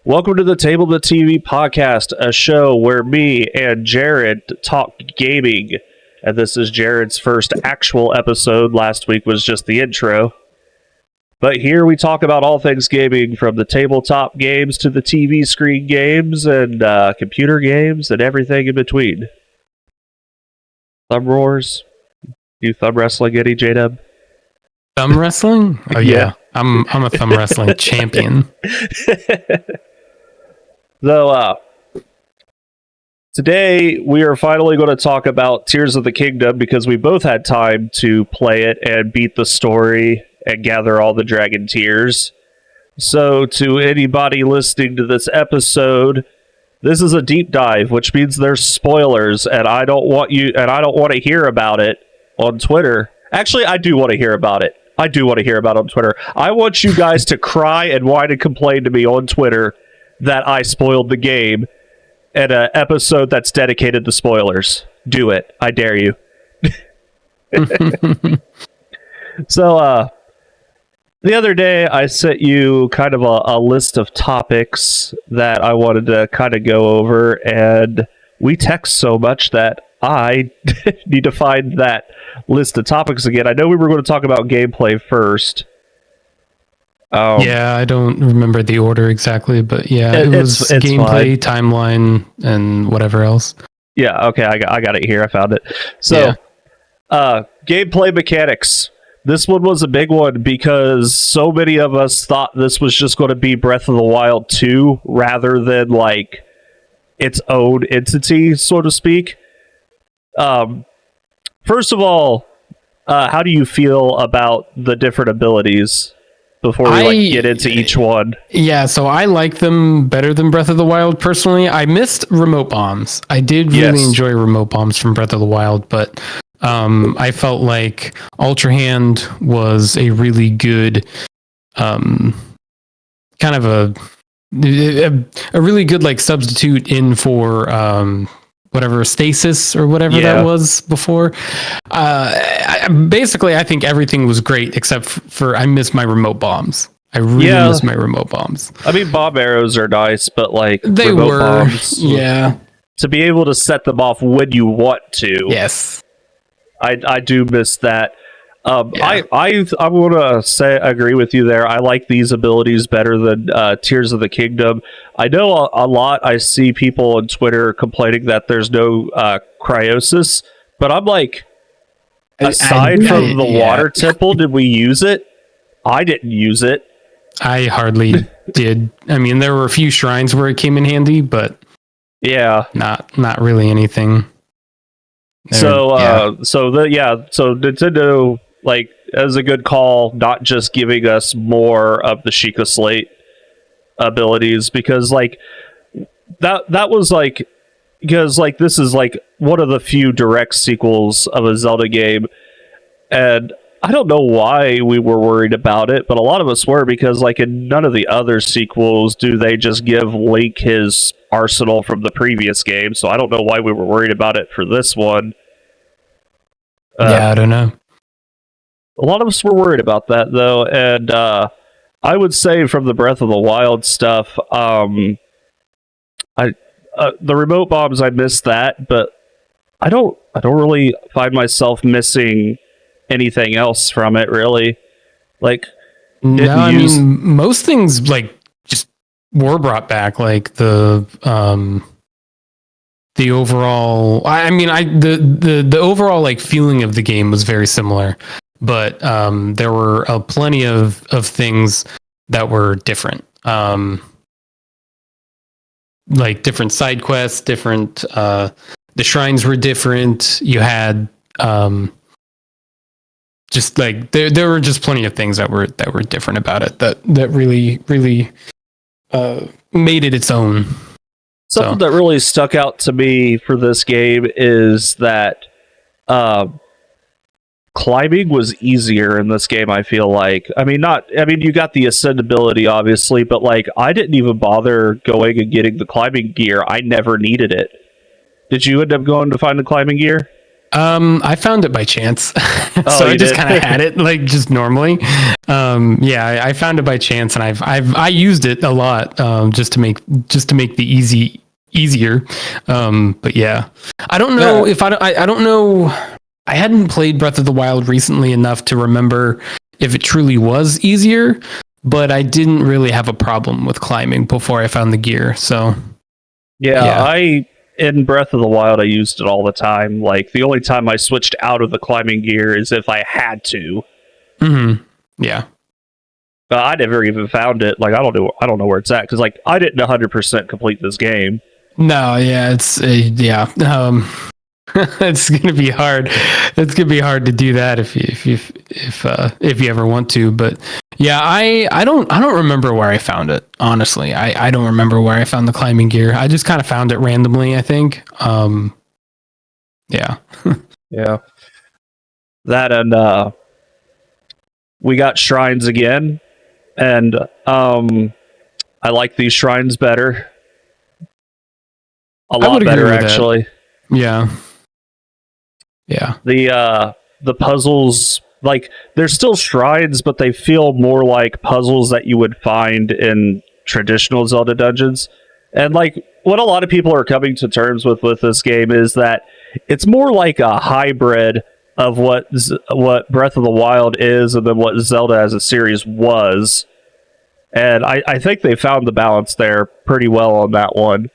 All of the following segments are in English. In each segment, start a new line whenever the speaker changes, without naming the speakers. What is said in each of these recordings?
Welcome to the Table to TV podcast, a show where me and Jared talk gaming. And this is Jared's first actual episode. Last week was just the intro. But here we talk about all things gaming, from the tabletop games to the TV screen games and computer games and everything in between. Thumb roars. You thumb wrestling any, J-Dub?
Thumb wrestling? Oh yeah. I'm a thumb wrestling champion.
So, today we are finally going to talk about Tears of the Kingdom because we both had time to play it and beat the story and gather all the dragon tears. So, to anybody listening to this episode, this is a deep dive, which means there's spoilers, and I don't want to hear about it on Twitter. Actually, I do want to hear about it. I on Twitter. I want you guys to cry and whine and complain to me on Twitter that I spoiled the game at an episode that's dedicated to spoilers. Do it. I dare you. So, the other day I sent you kind of a list of topics that I wanted to kind of go over, and we text so much that I need to find that list of topics again. I know we were going to talk about gameplay first.
Yeah, I don't remember the order exactly, but yeah, it was gameplay, timeline, and whatever else.
Yeah, okay, I got it here. I found it. So, gameplay mechanics. This one was a big one because so many of us thought this was just going to be Breath of the Wild 2 rather than like its own entity, so to speak. First of all, how do you feel about the different abilities before we get into each one?
Yeah, so I like them better than Breath of the Wild personally. I missed remote bombs. I did really enjoy remote bombs from Breath of the Wild, but I felt like Ultra Hand was a really good kind of a really good like substitute in for whatever stasis or whatever that was before. Basically, I think everything was great except for I miss my remote bombs. I really miss my remote bombs.
I mean, bomb arrows are nice, but like
they
remote bombs, to be able to set them off when you want to.
Yes,
I do miss that. I want to say agree with you there. I like these abilities better than Tears of the Kingdom. I know a lot. I see people on Twitter complaining that there's no cryosis, but I'm like, aside from the water temple, did we use it? I didn't use it.
I hardly did. I mean, there were a few shrines where it came in handy, but not really anything.
So Nintendo, like, as a good call, not just giving us more of the Sheikah Slate abilities, because like that was like, because like this is like one of the few direct sequels of a Zelda game, and I don't know why we were worried about it, but a lot of us were, because like in none of the other sequels do they just give Link his arsenal from the previous game, so I don't know why we were worried about it for this one.
I don't know.
A lot of us were worried about that, though, and I would say from the Breath of the Wild stuff, the remote bombs, I missed that, but I don't really find myself missing anything else from it, really. Like,
no, I mean, most things like just were brought back, like the overall. I mean, the overall like feeling of the game was very similar. But there were plenty of things that were different. Like different side quests, different... the shrines were different. You had... just like... There were just plenty of things that were different about it that really, really made it its own.
Something that really stuck out to me for this game is that... climbing was easier in this game, I feel like. I mean, you got the ascend ability, obviously, but like, I didn't even bother going and getting the climbing gear. I never needed it. Did you end up going to find the climbing gear?
I found it by chance.
Oh,
So I
you
just
did?
kind of had it like just normally. Yeah, I found it by chance, and I used it a lot, just to make the easier. But yeah, I don't know
Yeah.
if I don't know. I hadn't played Breath of the Wild recently enough to remember if it truly was easier, but I didn't really have a problem with climbing before I found the gear. So
Yeah,
yeah.
in Breath of the Wild, I used it all the time. Like, the only time I switched out of the climbing gear is if I had to.
Mm-hmm. Yeah.
I never even found it. Like, I don't know where it's at because, like, I didn't 100% complete this game.
No, yeah, it's yeah. It's gonna be hard. It's gonna be hard to do that if you ever want to. But yeah, I don't remember where I found it. Honestly, I don't remember where I found the climbing gear. I just kind of found it randomly, I think. Yeah.
Yeah, that and we got shrines again, and I like these shrines better, a
I
lot
would agree
better
with that.
actually.
Yeah. Yeah.
The puzzles, like, they're still shrines, but they feel more like puzzles that you would find in traditional Zelda dungeons. And like what a lot of people are coming to terms with this game is that it's more like a hybrid of what Breath of the Wild is and then what Zelda as a series was. And I think they found the balance there pretty well on that one.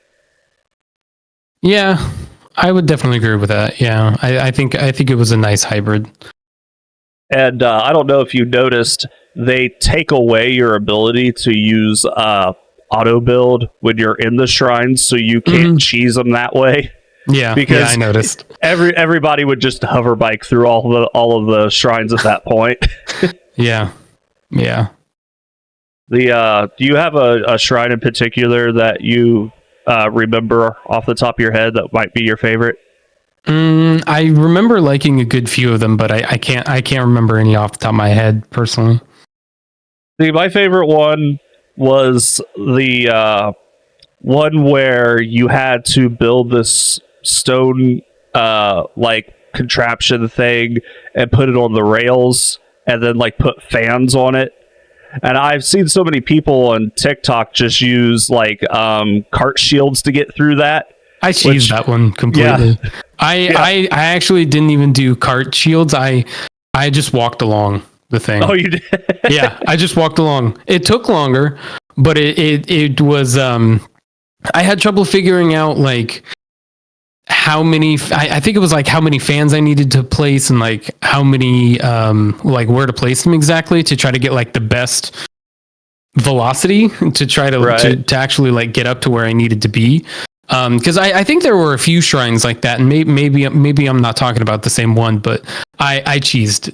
Yeah. I would definitely agree with that. Yeah. I think it was a nice hybrid.
And I don't know if you noticed, they take away your ability to use auto build when you're in the shrines, so you can't cheese them that way.
Yeah,
Because
I noticed.
Everybody would just hover bike through all of the shrines at that point.
Yeah. Yeah.
Do you have a shrine in particular that you remember off the top of your head that might be your favorite?
I remember liking a good few of them, but I can't remember any off the top of my head personally.
See, my favorite one was the one where you had to build this stone like contraption thing and put it on the rails and then like put fans on it. And I've seen so many people on TikTok just use like cart shields to get through that.
I cheesed that one completely.
Yeah.
I actually didn't even do cart shields. I just walked along the thing.
Oh, you did?
Yeah, I just walked along. It took longer, but it was I had trouble figuring out like how many I think it was like how many fans I needed to place and like how many like where to place them exactly to try to get like the best velocity to try to to actually like get up to where I needed to be. Because I think there were a few shrines like that, and maybe I'm not talking about the same one, but I cheesed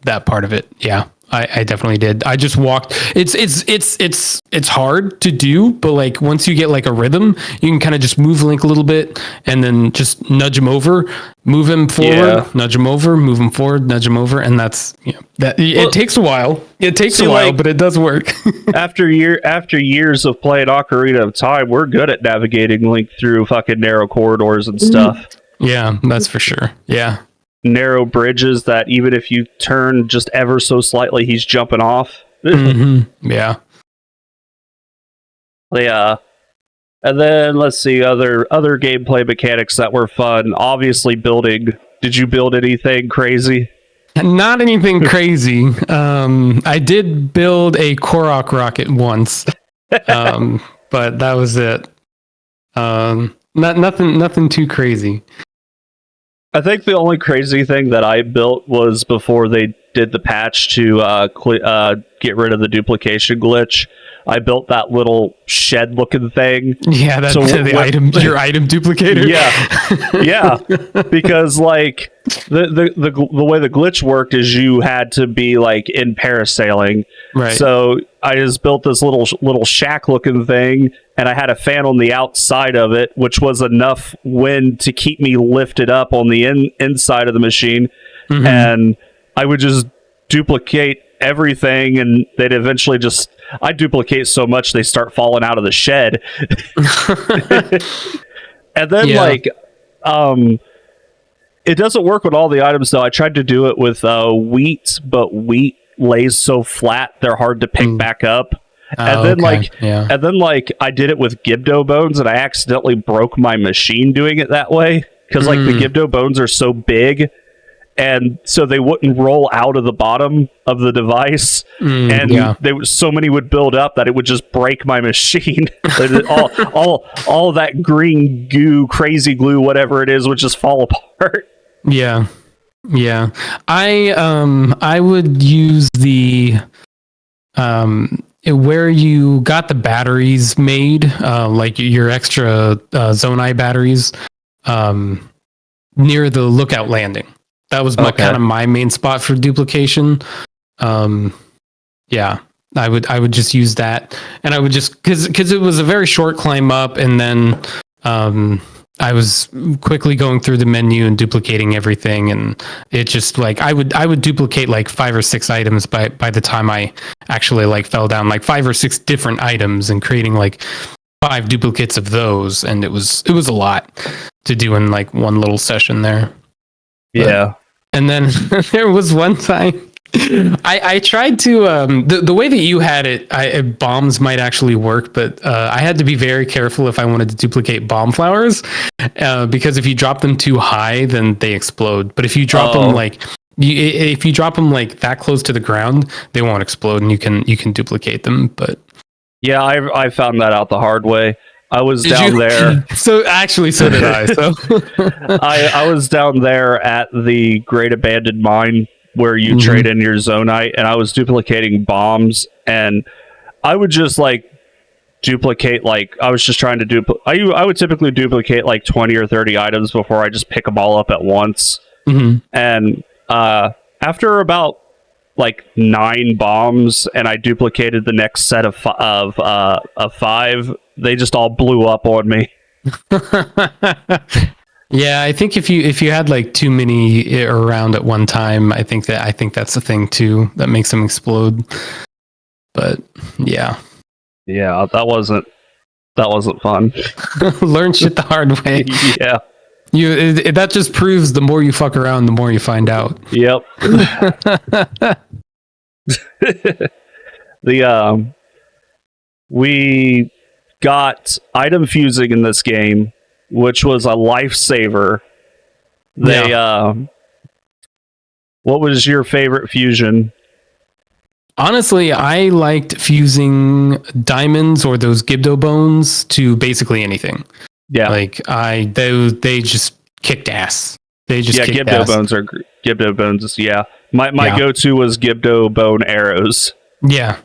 that part of it. Yeah, I definitely did. I just walked. It's hard to do, but like once you get like a rhythm, you can kind of just move Link a little bit, and then just nudge him over, move him forward, nudge him over, move him forward, nudge him over, and that's that. It takes a while. It takes a while, but it does work.
after years of playing Ocarina of Time, we're good at navigating Link through fucking narrow corridors and stuff.
Yeah, that's for sure. Yeah.
Narrow bridges that even if you turn just ever so slightly, he's jumping off.
Yeah.
Yeah. And then let's see other gameplay mechanics that were fun. Obviously, building. Did you build anything crazy?
Not anything crazy. I did build a Korok rocket once, but that was it. Nothing too crazy.
I think the only crazy thing that I built was before they did the patch to get rid of the duplication glitch. I built that little shed-looking thing.
Yeah, that's your item duplicator.
Yeah, because like the way the glitch worked is you had to be like in parasailing.
Right.
So I just built this little shack-looking thing, and I had a fan on the outside of it, which was enough wind to keep me lifted up on the inside of the machine, and I would just duplicate everything, and they'd eventually just I duplicate so much they start falling out of the shed. And then It doesn't work with all the items though. I tried to do it with wheat, but wheat lays so flat they're hard to pick back up. And then I did it with Gibdo bones, and I accidentally broke my machine doing it that way because like the Gibdo bones are so big, and so they wouldn't roll out of the bottom of the device, so many would build up that it would just break my machine. all that green goo, crazy glue, whatever it is, would just fall apart.
Yeah. I would use the where you got the batteries made, like your extra Zonai batteries, near the lookout landing. That was kind of my main spot for duplication. Yeah, I would just use that, and I would just because it was a very short climb up, and then I was quickly going through the menu and duplicating everything, and it just like I would duplicate like 5 or 6 items by the time I actually like fell down, like 5 or 6 different items, and creating like 5 duplicates of those, and it was a lot to do in like one little session there.
Yeah.
And then there was one time I tried to the way that you had it, bombs might actually work, but I had to be very careful if I wanted to duplicate bomb flowers, because if you drop them too high, then they explode. But if you drop them like if you drop them like that close to the ground, they won't explode, and you can duplicate them. But
yeah, I found that out the hard way. I was down there.
So did I. So
I was down there at the Great Abandoned Mine where you trade in your Zonite, and I was duplicating bombs, and I would just like duplicate, like I was just trying to I would typically duplicate like 20 or 30 items before I just pick them all up at once. And after about like 9 bombs, and I duplicated the next set of 5, they just all blew up on me.
Yeah, I think if you had like too many around at one time, I think that's the thing too that makes them explode. But yeah,
that wasn't fun.
Learn shit the hard way.
Yeah,
that just proves the more you fuck around, the more you find out.
Yep. We got item fusing in this game, which was a lifesaver. What was your favorite fusion?
Honestly, I liked fusing diamonds or those Gibdo bones to basically anything.
Yeah,
like they just kicked ass. They just kicked
Gibdo
ass.
Gibdo bones. Yeah, my go-to was Gibdo bone arrows.
Yeah.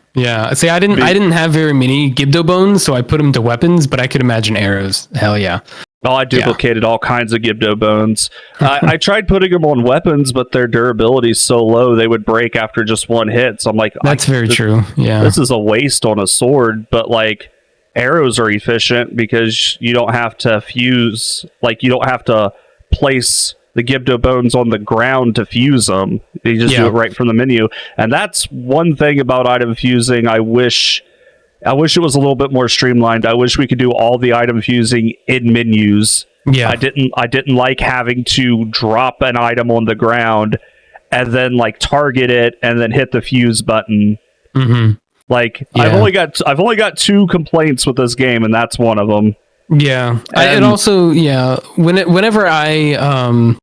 See, I didn't have very many Gibdo bones, so I put them to weapons, but I could imagine arrows. Hell yeah.
Oh, I duplicated all kinds of Gibdo bones. I tried putting them on weapons, but their durability is so low they would break after just one hit. So I'm like,
that's very true. Yeah,
this is a waste on a sword. But like, arrows are efficient because you don't have to fuse. Like, you don't have to place the Gibdo bones on the ground to fuse them. You just do it right from the menu. And that's one thing about item fusing. I wish it was a little bit more streamlined. I wish we could do all the item fusing in menus. Yeah. I didn't like having to drop an item on the ground and then like target it and then hit the fuse button. Like, I've only got 2 complaints with this game, and that's one of them.
Yeah. And also, whenever I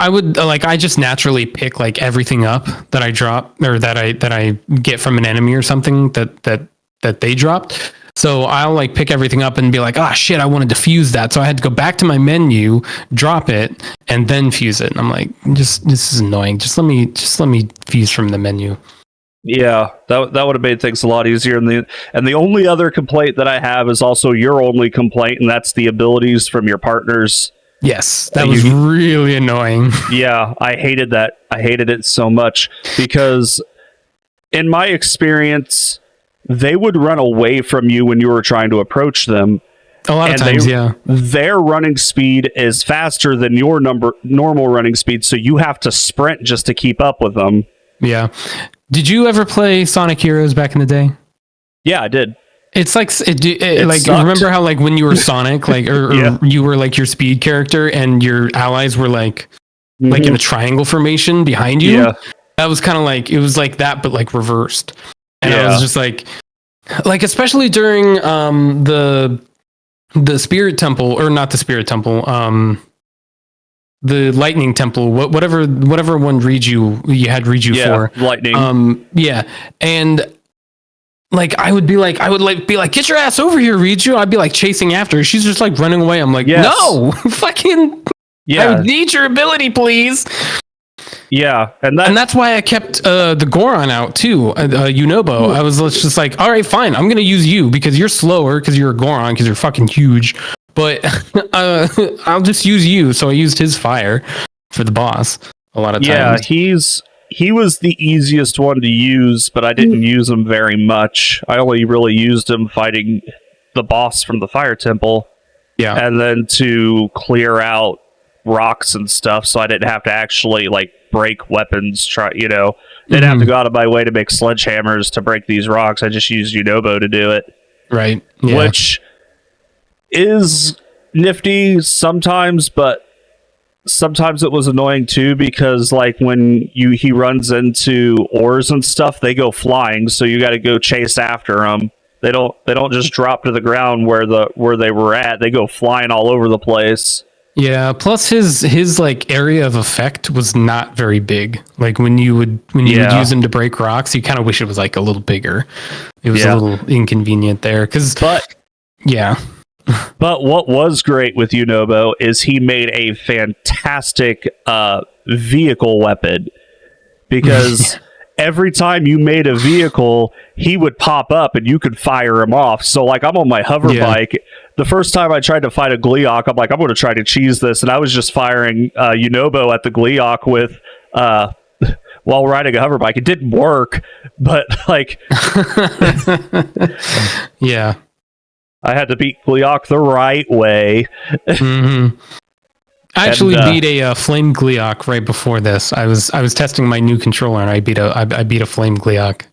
would like, I just naturally pick like everything up that I drop or that I get from an enemy or something that they dropped. So I'll like pick everything up and be like, oh shit, I wanted to fuse that. So I had to go back to my menu, drop it, and then fuse it. And I'm like, this is annoying. Just let me fuse from the menu.
Yeah, that would have made things a lot easier. And the only other complaint that I have is also your only complaint, and that's the abilities from your partners.
Yes, that was really annoying.
Yeah, I hated that. I hated it so much because in my experience, they would run away from you when you were trying to approach them.
A lot of times,
their running speed is faster than your normal running speed, so you have to sprint just to keep up with them.
Yeah. Did you ever play Sonic Heroes back in the day?
Yeah, I did.
It's like like
sucked.
remember how like when you were Sonic, like or
Yeah.
you were like your speed character and your allies were like in a triangle formation behind you.
Yeah.
That was kind of like it was like that, but like reversed. And I
Yeah.
was just like especially during the Spirit Temple, or not the Spirit Temple, the Lightning Temple, whatever one you had Riju for.
Lightning.
Yeah. And like I would be like get your ass over here, Riju. I'd be like chasing after her. She's just like running away. I'm like,
Yes.
no, fucking I would need your ability, please.
Yeah,
and that's why I kept the Goron out too. Yunobo. I was just like, all right, fine. I'm gonna use you because you're slower because you're a Goron because you're fucking huge. But I'll just use you. So I used his fire for the boss a lot of times.
Yeah, he was the easiest one to use, but I didn't use him very much. I only really used him fighting the boss from the Fire Temple.
Yeah,
and then to clear out rocks and stuff, so I didn't have to actually like break weapons. Didn't have to go out of my way to make sledgehammers to break these rocks. I just used Yunobo to do it,
right? Yeah.
Which is nifty sometimes, but sometimes it was annoying too because like when he runs into ores and stuff, they go flying, so you got to go chase after them. They don't just drop to the ground where they were at. They go flying all over the place.
Yeah, plus his like area of effect was not very big. Like when you would use him to break rocks, you kind of wish it was like a little bigger. It was a little inconvenient there
But what was great with Yunobo is he made a fantastic vehicle weapon because every time you made a vehicle, he would pop up and you could fire him off. So like I'm on my hover bike. The first time I tried to fight a Gleeok, I'm like, I'm going to try to cheese this. And I was just firing Yunobo at the Gleeok with while riding a hover bike. It didn't work, but like
yeah.
I had to beat Gleeok the right way.
I actually beat a flame Gleeok right before this. I was testing my new controller and I beat a flame Gleeok.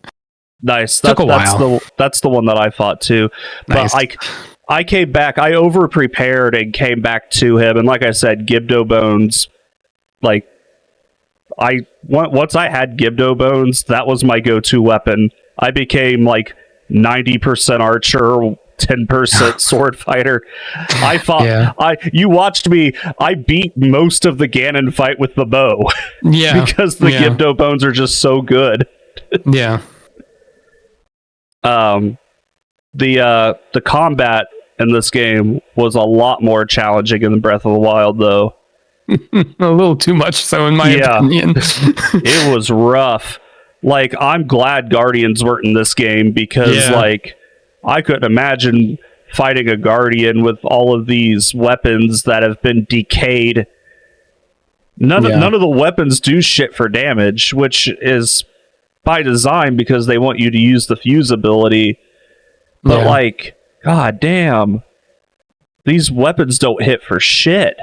Nice.
Took a while.
That's the one that I fought too.
Nice.
But I came back. I over prepared and came back to him. And like I said, Gibdo Bones. Like once I had Gibdo Bones, that was my go-to weapon. I became like 90% archer, 10% sword fighter. I fought. You watched me. I beat most of the Ganon fight with the bow.
Yeah,
because the Gibdo Bones are just so good.
Yeah.
The combat in this game was a lot more challenging in Breath of the Wild, though.
A little too much, so in my opinion.
It was rough. Like, I'm glad Guardians weren't in this game because, like, I couldn't imagine fighting a Guardian with all of these weapons that have been decayed. None of the weapons do shit for damage, which is by design because they want you to use the fuse ability. But like, god damn, these weapons don't hit for shit.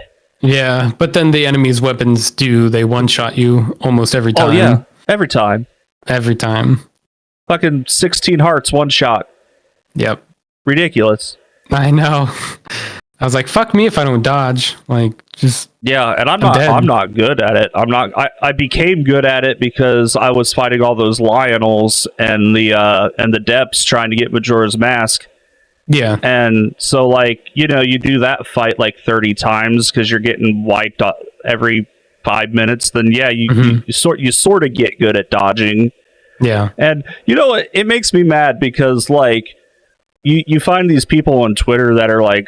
Yeah, but then the enemy's weapons do. They one-shot you almost every time.
Oh yeah, every time.
Every time.
Fucking 16 hearts, one shot.
Yep.
Ridiculous.
I know. I was like, fuck me if I don't dodge. Like, just...
Yeah, and I'm not good at it. I became good at it because I was fighting all those Lionels and the Depths trying to get Majora's Mask.
Yeah.
And so, like, you do that fight like 30 times because you're getting wiped every 5 minutes. Then, you sort of get good at dodging.
Yeah.
And, you know what? It makes me mad because, like, you find these people on Twitter that are, like,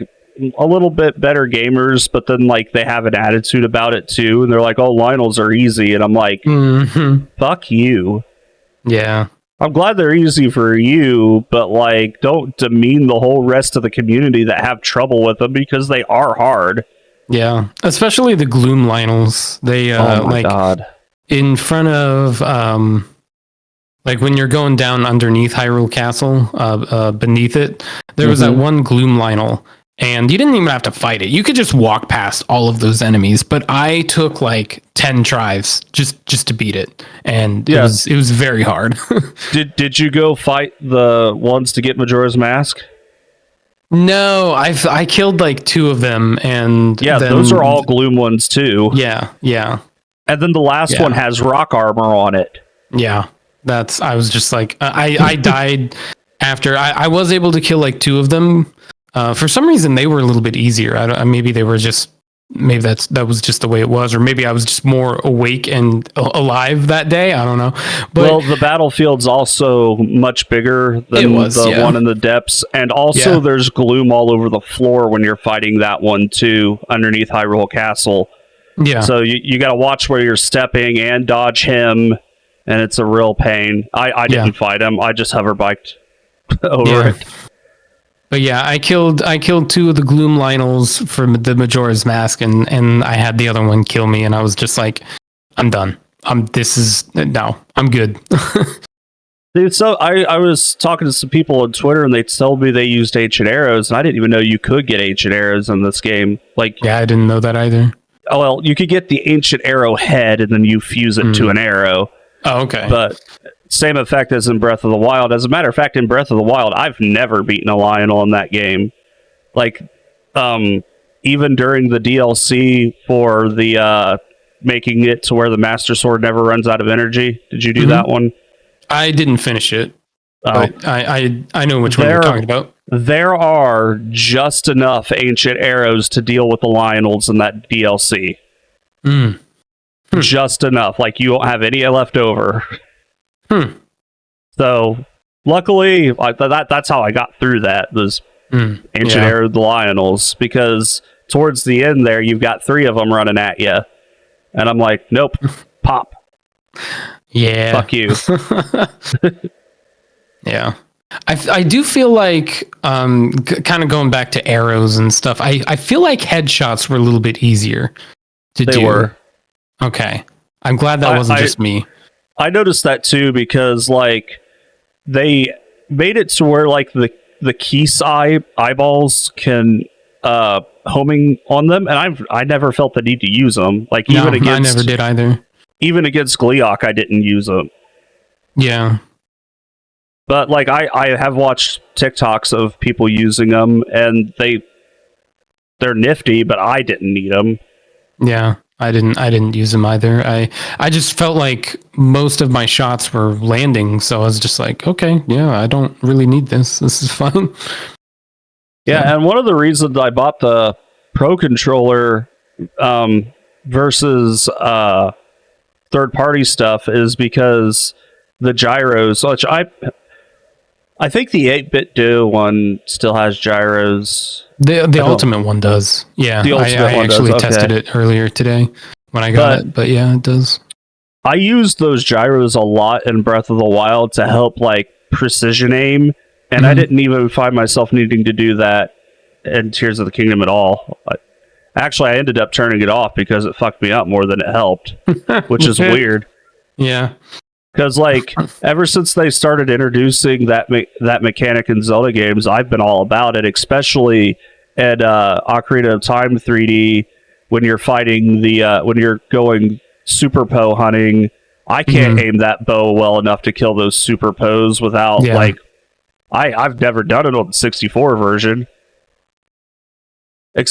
a little bit better gamers, but then, like, they have an attitude about it, too. And they're like, oh, Lionels are easy. And I'm like, fuck you.
Yeah.
I'm glad they're easy for you, but like, don't demean the whole rest of the community that have trouble with them because they are hard.
Yeah, especially the Gloom Lionels. They
oh my god,
in front of like when you're going down underneath Hyrule Castle, beneath it, there was that one Gloom Lionel, and you didn't even have to fight it. You could just walk past all of those enemies, but I took like 10 tries just to beat it, and it was very hard.
Did you go fight the ones to get Majora's Mask?
No, I killed like 2 of them, and
those are all Gloom ones too.
Yeah.
And then the last one has rock armor on it.
Yeah, I was just like, I died after I was able to kill like 2 of them. For some reason, they were a little bit easier. Maybe they were just, maybe that was just the way it was, or maybe I was just more awake and alive that day. I don't know. But
the battlefield's also much bigger than the one in the depths, and also there's gloom all over the floor when you're fighting that one too, underneath Hyrule Castle. Yeah. So you got to watch where you're stepping and dodge him, and it's a real pain. I didn't fight him. I just hover biked over it.
But yeah, I killed 2 of the Gloom Lionels from the Majora's Mask, and I had the other one kill me, and I was just like, I'm done. I'm good.
Dude, so I was talking to some people on Twitter, and they told me they used ancient arrows, and I didn't even know you could get ancient arrows in this game.
Yeah, I didn't know that either.
Oh, well, you could get the ancient arrow head, and then you fuse it to an arrow.
Oh, okay.
But same effect as in Breath of the Wild. As a matter of fact, in Breath of the Wild, I've never beaten a Lionel in that game. Even during the DLC for the making it to where the Master Sword never runs out of energy. Did you do that one?
I didn't finish it. But I know which one you're talking about.
There are just enough ancient arrows to deal with the Lionels in that DLC. Just enough. You won't have any left over. So, luckily, that's how I got through that, those ancient arrow Lionels, because towards the end there, you've got 3 of them running at you. And I'm like, nope, pop.
Yeah.
Fuck you.
Yeah. I do feel like, kind of going back to arrows and stuff, I feel like headshots were a little bit easier to do. They were. Okay. I'm glad that wasn't just me.
I noticed that too, because they made it to where the Keese eyeballs can homing on them, and I never felt the need to use them. I never did either. Even against Gleeok, I didn't use them.
Yeah.
But I have watched TikToks of people using them, and they're nifty, but I didn't need them.
Yeah, I didn't use them either. I just felt like most of my shots were landing, so I was just like, okay, yeah, I don't really need this. This is fine.
Yeah, and one of the reasons I bought the Pro Controller versus third-party stuff is because the gyros, which I think the 8-bit Do one still has gyros.
The Ultimate one does. Yeah, I actually tested it earlier today when I got it, but yeah, it does.
I used those gyros a lot in Breath of the Wild to help precision aim, and I didn't even find myself needing to do that in Tears of the Kingdom at all. Actually, I ended up turning it off because it fucked me up more than it helped, which is weird.
Yeah.
Because ever since they started introducing that mechanic in Zelda games, I've been all about it, especially at Ocarina of Time 3D when you're fighting when you're going Super Poe hunting. I can't aim that bow well enough to kill those Super Poes without I've never done it on the 64 version.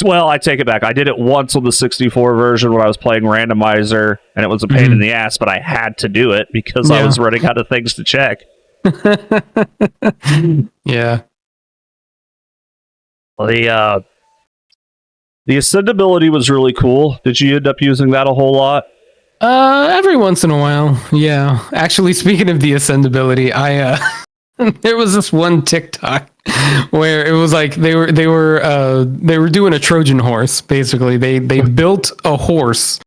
Well, I take it back. I did it once on the 64 version when I was playing Randomizer, and it was a pain in the ass, but I had to do it because I was running out of things to check.
Yeah.
The ascendability was really cool. Did you end up using that a whole lot?
Every once in a while, yeah. Actually, speaking of the ascendability, there was this one TikTok where it was they were doing a Trojan horse. Basically, they built a horse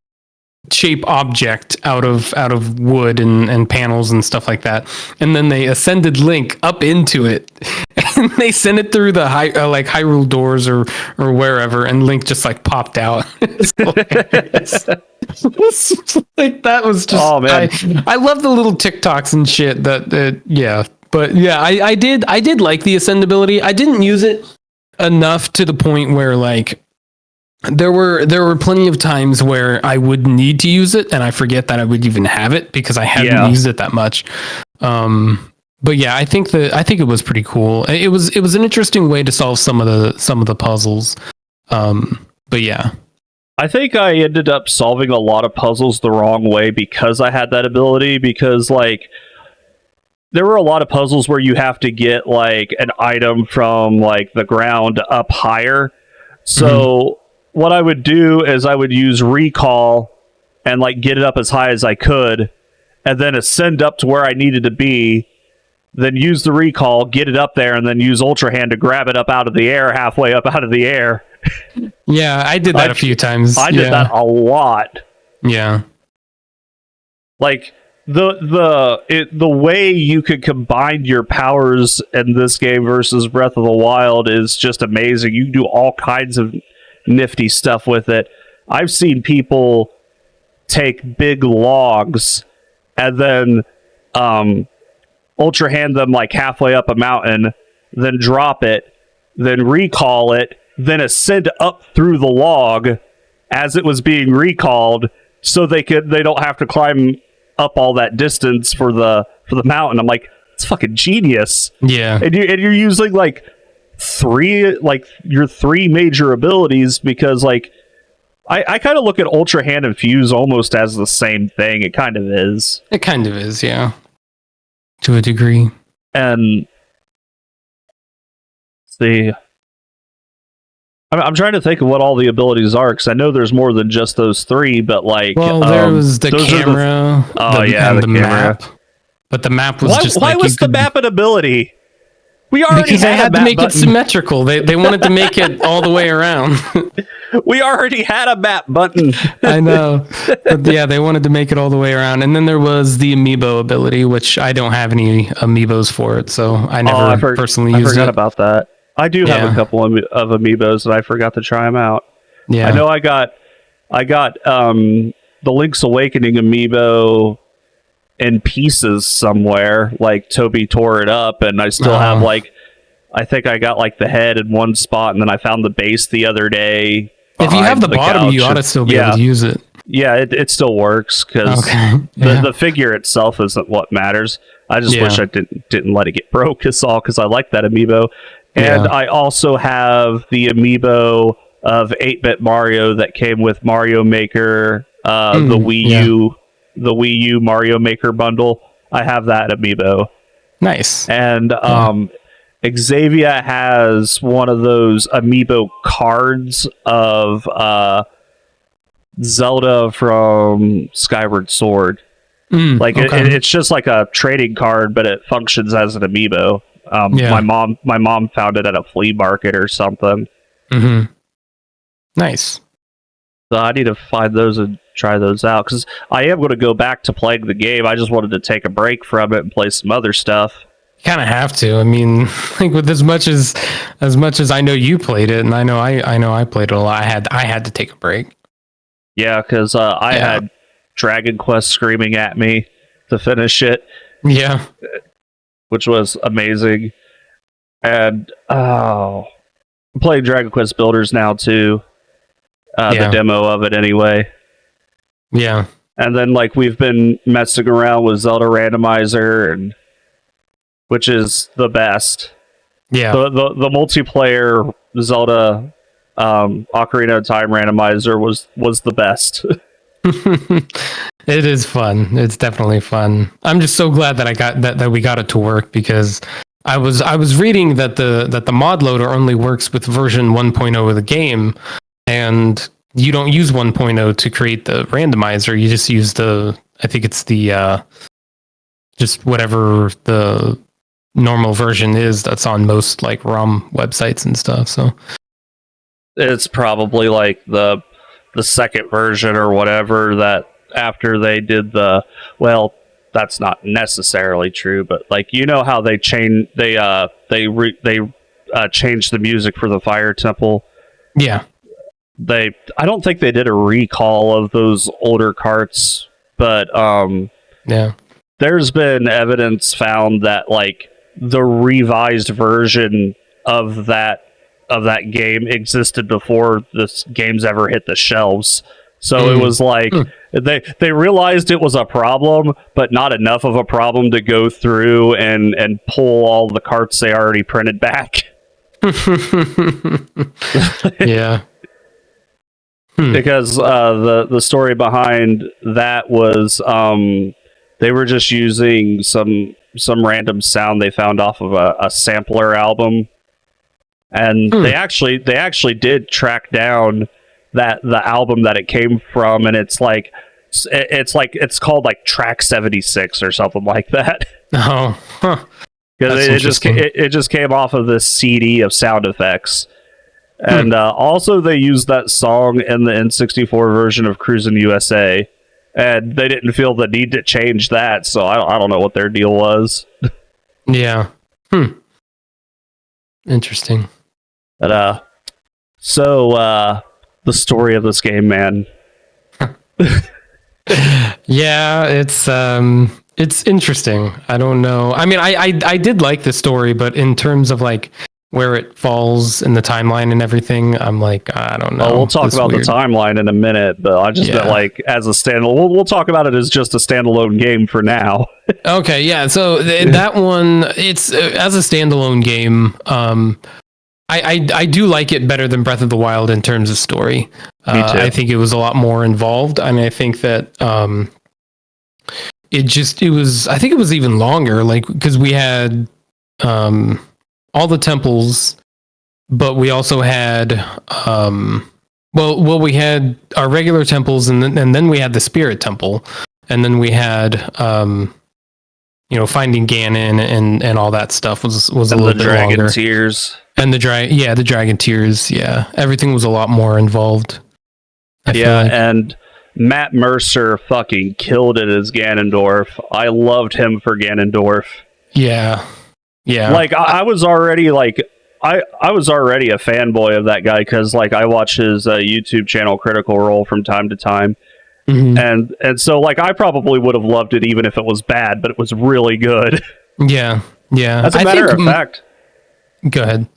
shape object out of wood and panels and stuff like that, and then they ascended Link up into it, and they sent it through the Hyrule doors or wherever, and Link just popped out. That was just, oh man, I love the little TikToks and shit yeah. But yeah, I did like the ascendability. I didn't use it enough to the point where like there were plenty of times where I would need to use it and I forget that I would even have it because I hadn't used it that much. But yeah, I think it was pretty cool. It was an interesting way to solve some of the puzzles. But yeah.
I think I ended up solving a lot of puzzles the wrong way because I had that ability, because like there were a lot of puzzles where you have to get like an item from like the ground up higher. So what I would do is I would use recall and like get it up as high as I could and then ascend up to where I needed to be, then use the recall, get it up there, and then use Ultra Hand to grab it up out of the air, halfway up out of the air.
Yeah, I did that a few times.
I did that a lot.
Yeah.
Like the way you could combine your powers in this game versus Breath of the Wild is just amazing. You can do all kinds of nifty stuff with it. I've seen people take big logs and then Ultra Hand them like halfway up a mountain, then drop it, then recall it, then ascend up through the log as it was being recalled, so they don't have to climb up all that distance for the mountain. I'm like, it's fucking genius.
Yeah.
And you're using like your three major abilities, because like I kind of look at Ultra Hand and Fuse almost as the same thing. It kind of is.
It kind of is, yeah. To a degree.
And see, I'm trying to think of what all the abilities are, because I know there's more than just those three, but like...
Well, there was the camera.
The camera.
Map. But the map was just
why
like...
Why was the map an ability?
Because they had to make it symmetrical. They wanted to make it all the way around.
We already had a map button.
I know. But yeah, they wanted to make it all the way around. And then there was the amiibo ability, which I don't have any amiibos for it, so I never personally used it.
I forgot about that. I do have a couple of amiibos, and I forgot to try them out.
Yeah.
I know I got the Link's Awakening amiibo in pieces somewhere. Like Toby tore it up, and I still have like, I think I got like the head in one spot, and then I found the base the other day.
If you have the bottom, you ought to still be able to use it.
Yeah, it still works, because the figure itself isn't what matters. I just wish I didn't let it get broke, is all, because I like that amiibo. And I also have the amiibo of 8-bit Mario that came with Mario Maker, the Wii U Mario Maker bundle. I have that amiibo.
Nice.
And Xavier has one of those amiibo cards of Zelda from Skyward Sword. It's just like a trading card, but it functions as an amiibo. My mom found it at a flea market or something.
Mm-hmm. Nice.
So I need to find those and try those out, because I am going to go back to playing the game. I just wanted to take a break from it and play some other stuff.
You kind of have to. I mean, like with as much as I know you played it, and I know I played it a lot. I had to take a break.
Yeah, because I had Dragon Quest screaming at me to finish it.
Yeah.
Which was amazing. And I'm playing Dragon Quest Builders now too. The demo of it anyway.
Yeah.
And then like we've been messing around with Zelda Randomizer, which is the best.
Yeah.
The multiplayer Zelda Ocarina of Time Randomizer was the best.
It is fun. It's definitely fun. I'm just so glad that I got that we got it to work, because I was reading that the mod loader only works with version 1.0 of the game, and you don't use 1.0 to create the randomizer. You just use I think it's the just whatever the normal version is that's on most like ROM websites and stuff. So
it's probably like the second version or whatever, that after they did that's not necessarily true, but like, you know how they changed the music for the Fire Temple.
Yeah.
I don't think they did a recall of those older carts, but there's been evidence found that like the revised version of that of that game existed before this game's ever hit the shelves. So it was like they realized it was a problem, but not enough of a problem to go through and pull all the carts they already printed back.
Yeah.
Because the story behind that was they were just using some random sound they found off of a sampler album, and they actually did track down the album that it came from, and it's called like track 76 or something like that.
Oh, huh.
Because it just came off of this CD of sound effects. And also they used that song in the N64 version of Cruisin' USA, and they didn't feel the need to change that, so I don't know what their deal was.
Yeah. Interesting.
But the story of this game, man.
Yeah, it's interesting. I don't know. I mean, I did like the story, but in terms of like where it falls in the timeline and everything, I'm like, I don't know.
Oh, we'll talk about the timeline in a minute, but I just meant like as a standalone. We'll talk about it as just a standalone game for now.
Okay, yeah. So that one, it's as a standalone game. I do like it better than Breath of the Wild in terms of story.
Me too.
I think it was a lot more involved. I mean, I think that I think it was even longer, like because we had all the temples, but we also had we had our regular temples, and then we had the spirit temple, and then we had finding Ganon and all that stuff was a little bit longer.
Dragon Tears.
And the Dragon Tears, yeah. Everything was a lot more involved.
And Matt Mercer fucking killed it as Ganondorf. I loved him for Ganondorf.
Yeah. Yeah.
Like I was already like I was already a fanboy of that guy because like I watch his YouTube channel Critical Role from time to time. Mm-hmm. And so like I probably would have loved it even if it was bad, but it was really good.
Yeah. Yeah.
As a matter of fact,
go ahead.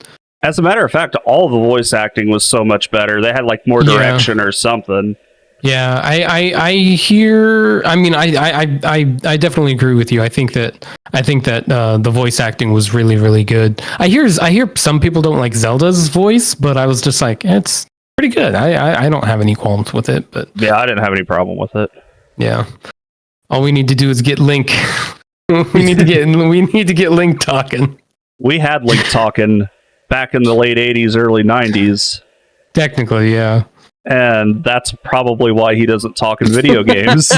As a matter of fact, all the voice acting was so much better. They had like more direction or something.
Yeah, I hear. I mean, I definitely agree with you. I think that the voice acting was really, really good. I hear some people don't like Zelda's voice, but I was just like, it's pretty good. I don't have any qualms with it. But
yeah, I didn't have any problem with it.
Yeah, all we need to do is get Link. we need to get Link talking.
We had Link talking back in the late 80s, early 90s.
Technically, yeah.
And that's probably why he doesn't talk in video games.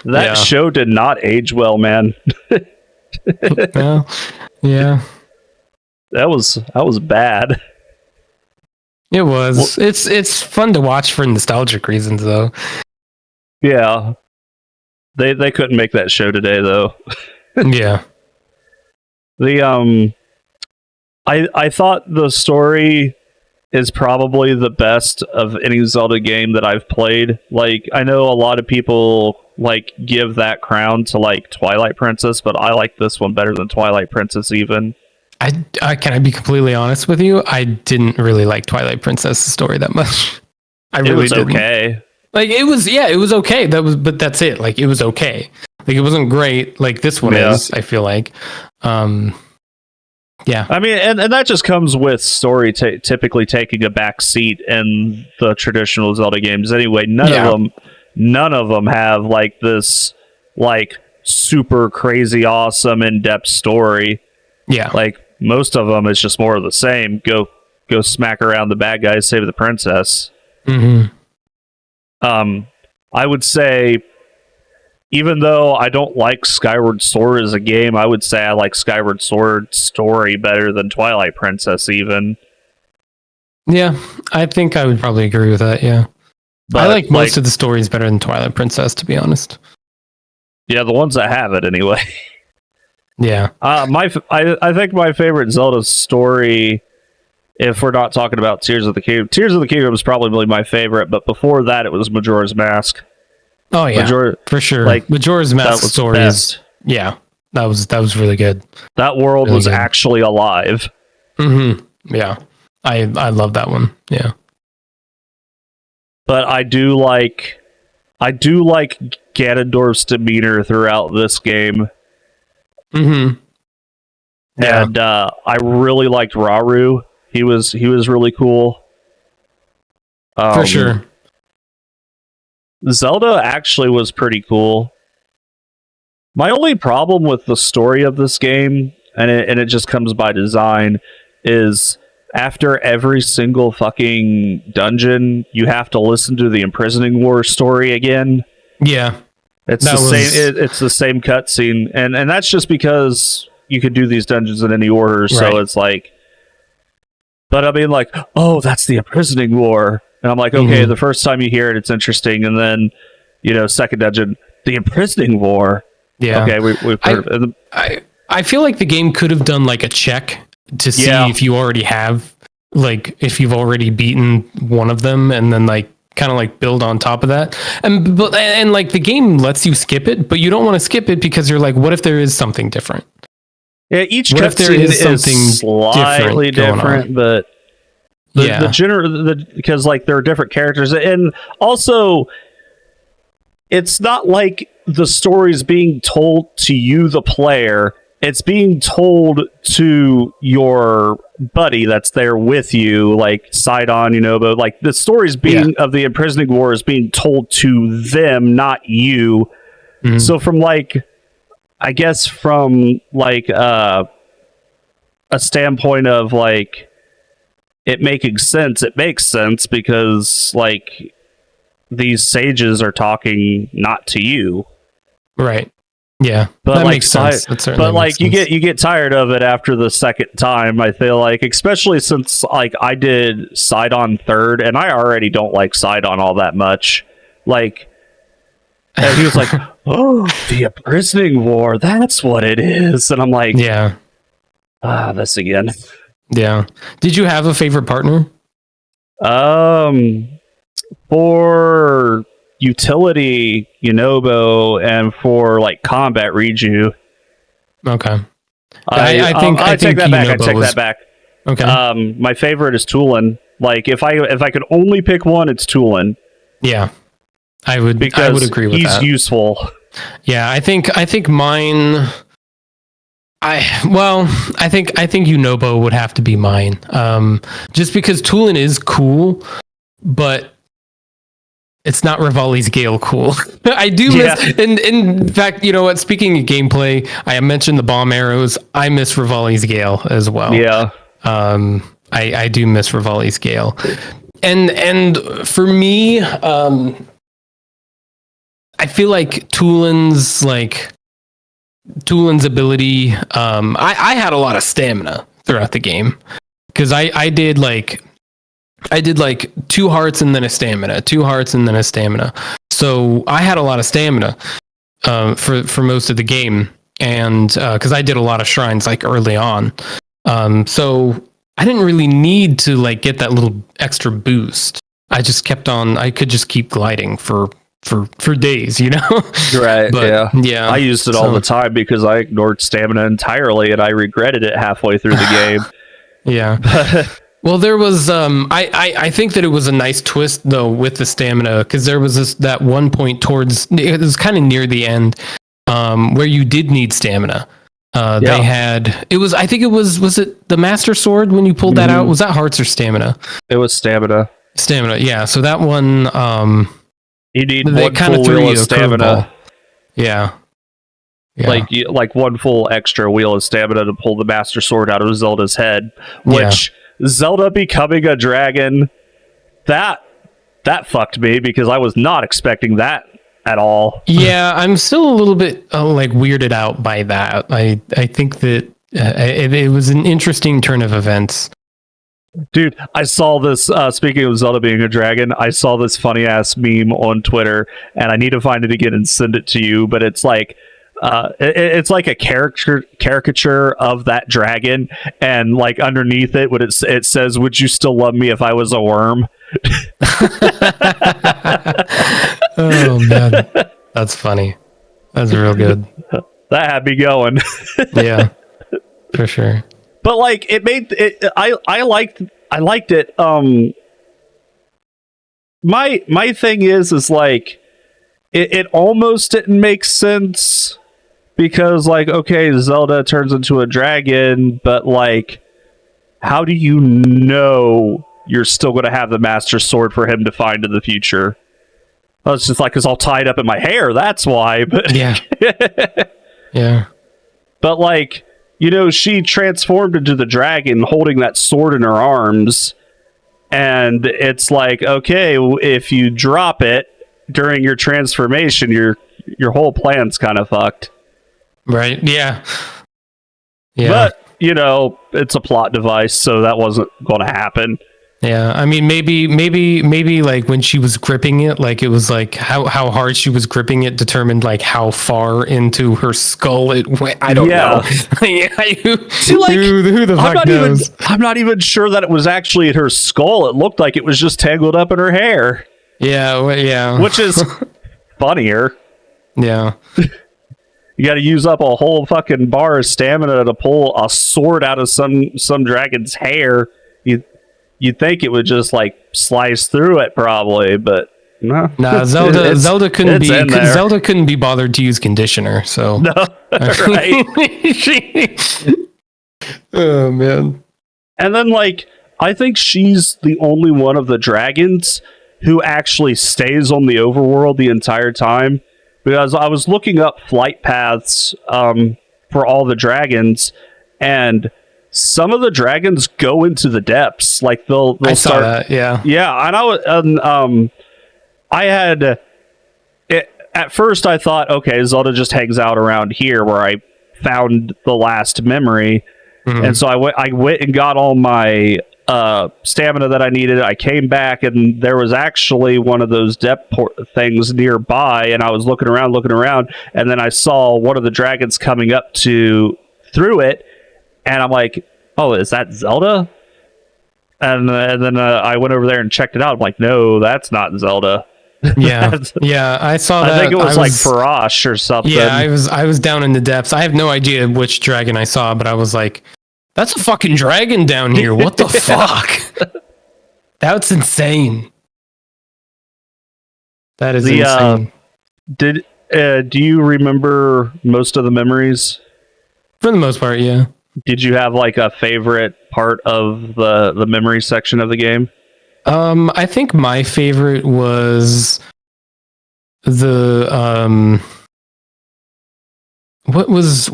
That show did not age well, man.
Well, yeah.
That was bad.
It was. Well, it's fun to watch for nostalgic reasons, though.
Yeah. They couldn't make that show today, though.
Yeah.
I thought the story is probably the best of any Zelda game that I've played. Like, I know a lot of people like give that crown to like Twilight Princess, but I like this one better than Twilight Princess even.
Can I be completely honest with you? I didn't really like Twilight Princess's story that much.
It was okay.
Like it was okay. But that's it. Like it was okay. Like it wasn't great like this one is, I feel like. Yeah. I
mean, and that just comes with story typically taking a back seat in the traditional Zelda games anyway. None of them have like this like super crazy awesome in-depth story.
Yeah.
Like most of them is just more of the same. Go smack around the bad guys, save the princess.
Mm-hmm.
I would say, even though I don't like Skyward Sword as a game, I would say I like Skyward Sword story better than Twilight Princess even.
Yeah, I think I would probably agree with that, yeah. But I like most of the stories better than Twilight Princess, to be honest.
Yeah, the ones that have it anyway.
Yeah.
I think my favorite Zelda story, if we're not talking about Tears of the Kingdom, Tears of the Kingdom is probably my favorite, but before that it was Majora's Mask.
Oh yeah, for sure. Like Majora's Mask story is, yeah, that was really good.
That world really was actually alive.
Mm-hmm. Yeah. I love that one. Yeah.
But I do like Ganondorf's demeanor throughout this game.
Mm-hmm. Yeah.
And I really liked Rauru. He was really cool.
For sure.
Zelda actually was pretty cool. My only problem with the story of this game, and it just comes by design, is after every single fucking dungeon, you have to listen to the Imprisoning War story again.
Yeah.
It's the same cutscene, and that's just because you could do these dungeons in any order, so
right.
It's like... But I mean, like, oh, that's the Imprisoning War. And I'm like, okay, the first time you hear it, it's interesting, and then, second dungeon, the Imprisoning War.
Yeah.
Okay, we've heard of it.
I feel like the game could have done like a check to see if you already have, like, if you've already beaten one of them, and then like kind of like build on top of that. And like the game lets you skip it, but you don't want to skip it because you're like, what if there is something different?
Yeah, each cutscene is slightly different, but the general, because like there are different characters, and also it's not like the story's being told to you, the player. It's being told to your buddy that's there with you, like Sidon, but like the story's being of the Imprisoning War is being told to them, not you. Mm-hmm. So from like, I guess from like a standpoint of like it making sense, it makes sense because like these sages are talking not to you.
Right. Yeah,
but
that
like,
makes sense.
But like, you get tired of it after the second time. I feel like, especially since like I did Sidon third, and I already don't like Sidon all that much. Like, and he was like, "Oh, the Imprisoning War, that's what it is," and I'm like,
"Yeah,
this again."
Yeah. Did you have a favorite partner?
For utility, Yunobo, and for like combat, Riju.
Okay.
I take that back. I take that back.
Okay.
My favorite is Tulin. Like if I could only pick one, it's Tulin.
Yeah. I would agree with that.
He's useful.
Yeah, I think mine I think Yunobo would have to be mine. Just because Tulin is cool, but it's not Rivali's Gale cool. I do miss, and in fact, you know what? Speaking of gameplay, I mentioned the bomb arrows. I miss Rivali's Gale as well.
Yeah.
I do miss Rivali's Gale, and for me, I feel like Tulin's ability. I had a lot of stamina throughout the game because I did like 2 hearts and then a stamina, 2 hearts and then a stamina. So I had a lot of stamina for most of the game, and because I did a lot of shrines like early on, so I didn't really need to like get that little extra boost. I just kept on. I could just keep gliding for days, you know.
Right.
But, yeah.
I used it all the time because I ignored stamina entirely, and I regretted it halfway through the game.
Yeah. Well, there was I think that it was a nice twist though with the stamina, because there was that one point towards, it was kind of near the end, where you did need stamina. They had, it was, I think it was it the Master Sword when you pulled that out? Was that hearts or stamina?
It was stamina.
Stamina, yeah. So that one,
you need one full wheel of stamina.
Yeah.
Like one full extra wheel of stamina to pull the Master Sword out of Zelda's head, which Zelda becoming a dragon, that fucked me because I was not expecting that at all.
Yeah, I'm still a little bit like weirded out by that. I think that it was an interesting turn of events.
Dude, I saw this, speaking of Zelda being a dragon, I saw this funny ass meme on Twitter, and I need to find it again and send it to you, but it's like it's like a caricature of that dragon, and like underneath it, it says, "Would you still love me if I was a worm?"
Oh man, that's funny. That's real good.
That had me going.
Yeah, for sure.
but like it made it. I liked it. My thing is like it almost didn't make sense because like okay, Zelda turns into a dragon, but like how do you know you're still going to have the Master Sword for him to find in the future? Well, it's just like it's all tied up in my hair. That's why. But
Yeah. Yeah.
But like, you know, she transformed into the dragon holding that sword in her arms. And it's like, okay, if you drop it during your transformation, your whole plan's kind of fucked.
Right. Yeah. Yeah.
But, you know, it's a plot device, so that wasn't going to happen.
Yeah, I mean, maybe like when she was gripping it, like it was like how hard she was gripping it determined like how far into her skull it went. I don't know.
See, like,
who the fuck knows?
I'm not even sure that it was actually in her skull. It looked like it was just tangled up in her hair.
Yeah, yeah.
Which is funnier.
Yeah.
You got to use up a whole fucking bar of stamina to pull a sword out of some dragon's hair. You'd think it would just like slice through it, probably, but no.
Nah, Zelda couldn't be bothered to use conditioner. So
no, right?
Oh man.
And then like I think she's the only one of the dragons who actually stays on the overworld the entire time. Because I was looking up flight paths for all the dragons, and some of the dragons go into the depths. Like they'll
I
start.
saw that, yeah.
Yeah, and I had it, at first I thought, okay, Zelda just hangs out around here where I found the last memory, and so I went and got all my stamina that I needed. I came back and there was actually one of those depth things nearby, and I was looking around, and then I saw one of the dragons coming up through it, and I'm like, oh, is that Zelda? And then I went over there and checked it out. I'm like, no, that's not Zelda.
Yeah, yeah, I saw that.
I think it was like Farash or something.
Yeah, I was down in the depths. I have no idea which dragon I saw, but I was like, that's a fucking dragon down here. What the fuck? That's insane. That is insane.
Do you remember most of the memories?
For the most part, yeah.
Did you have like a favorite part of the memory section of the game?
I think my favorite was the what was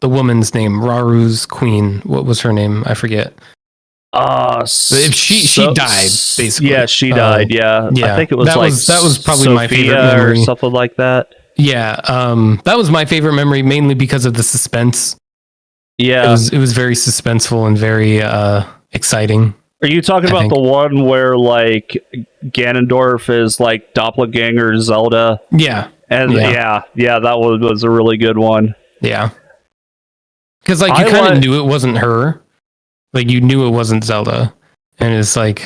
the woman's name? Raru's queen. What was her name? I forget. She died basically.
Yeah, she died. Yeah.
I
think it was
that was probably
Sophia
my favorite memory
or something like that.
Yeah, that was my favorite memory mainly because of the suspense.
Yeah,
it was very suspenseful and very exciting.
Are you talking about the one where like Ganondorf is like doppelganger Zelda?
Yeah,
and yeah, that was a really good one.
Yeah. Because like you kind of knew it wasn't her, like you knew it wasn't Zelda, and it's like,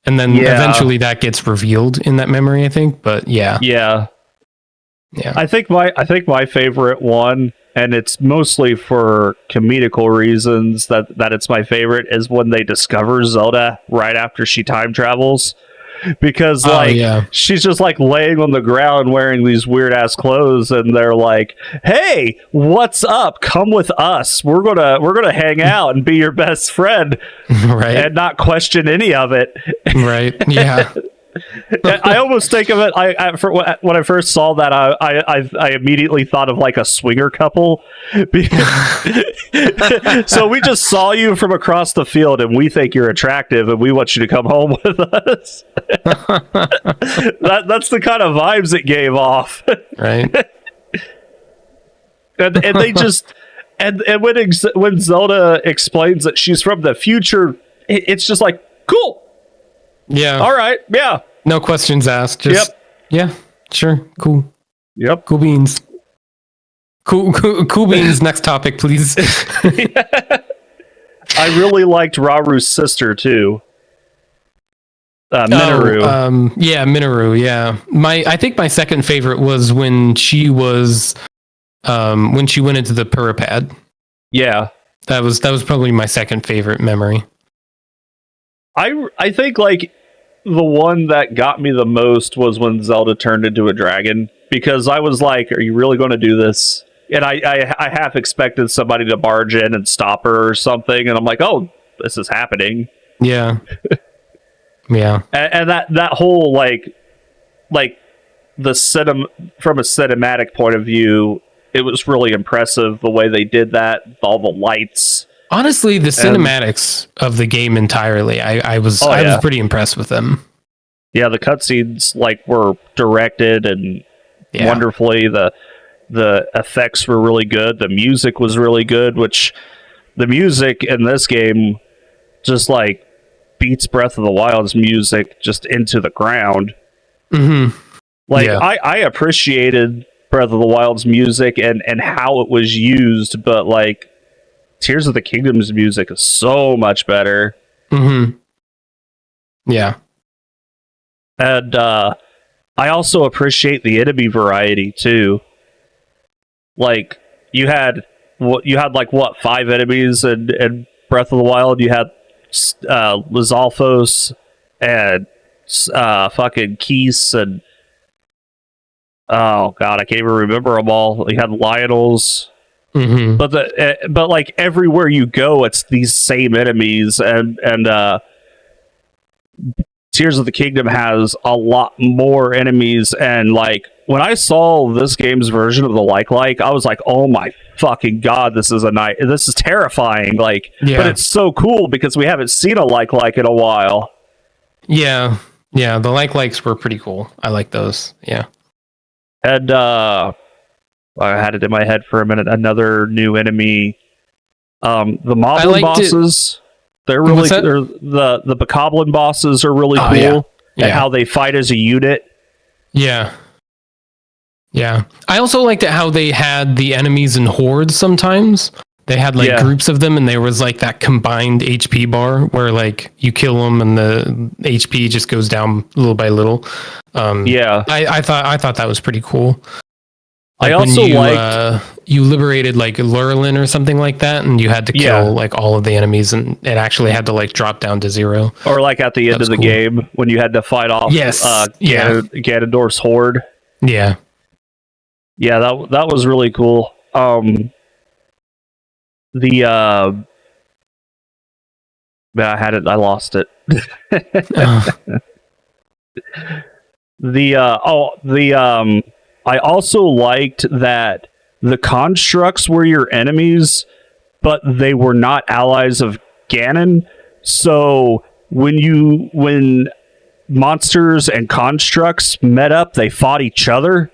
and then eventually that gets revealed in that memory, I think. But yeah. I think my favorite one, and it's mostly for comedical reasons that it's my favorite, is when they discover Zelda right after she time travels. Because she's just like laying on the ground wearing these weird ass clothes, and they're like, "Hey, what's up? Come with us. We're gonna hang out and be your best friend, right?
And not question any of it,
right? Yeah."
I almost think of it. When I first saw that, I immediately thought of like a swinger couple. So we just saw you from across the field, and we think you're attractive, and we want you to come home with us. That's the kind of vibes it gave off,
right?
and they just and when Zelda explains that she's from the future, it's just like cool.
Yeah.
All right. Yeah.
No questions asked. Just, yeah. Sure. Cool.
Yep.
Cool beans. Cool beans. Next topic, please.
I really liked Raru's sister too. Minoru.
Minoru. Yeah. I think my second favorite was when she was when she went into the Puripad.
Yeah.
That was probably my second favorite memory.
I think like the one that got me the most was when Zelda turned into a dragon, because I was like, are you really going to do this? And I half expected somebody to barge in and stop her or something, and I'm like, oh, this is happening.
Yeah. Yeah.
And that whole like the from a cinematic point of view, it was really impressive the way they did that, all the lights.
Honestly, the cinematics of the game entirely, I was pretty impressed with them.
Yeah, the cutscenes like were directed and wonderfully. The effects were really good. The music was really good, which the music in this game just like beats Breath of the Wild's music just into the ground.
Mm-hmm.
Like I appreciated Breath of the Wild's music and how it was used, but like Tears of the Kingdom's music is so much better.
Mm-hmm. Yeah.
And I also appreciate the enemy variety too. Like you had like what, 5 enemies in Breath of the Wild? You had Lizalfos and fucking Keese and oh god, I can't even remember them all. You had Lionels.
Mm-hmm.
But like everywhere you go, it's these same enemies, and Tears of the Kingdom has a lot more enemies. And like when I saw this game's version of the like, I was like, oh my fucking god, this is terrifying. Like, but it's so cool because we haven't seen a like in a while.
Yeah, the likes were pretty cool. I like those. Yeah,
and I had it in my head for a minute. Another new enemy, the Moblin bosses. They're really the Bokoblin bosses are really cool. And how they fight as a unit.
Yeah. I also liked it how they had the enemies in hordes sometimes. They had like groups of them, and there was like that combined HP bar where like you kill them and the HP just goes down little by little. I thought that was pretty cool. Like I also liked you liberated like Lurelin or something like that, and you had to kill like all of the enemies, and it actually had to like drop down to 0.
Or like at the end of the game when you had to fight off Ganondorf's horde.
Yeah,
that was really cool. I had it. I lost it. I also liked that the constructs were your enemies, but they were not allies of Ganon. So when monsters and constructs met up, they fought each other,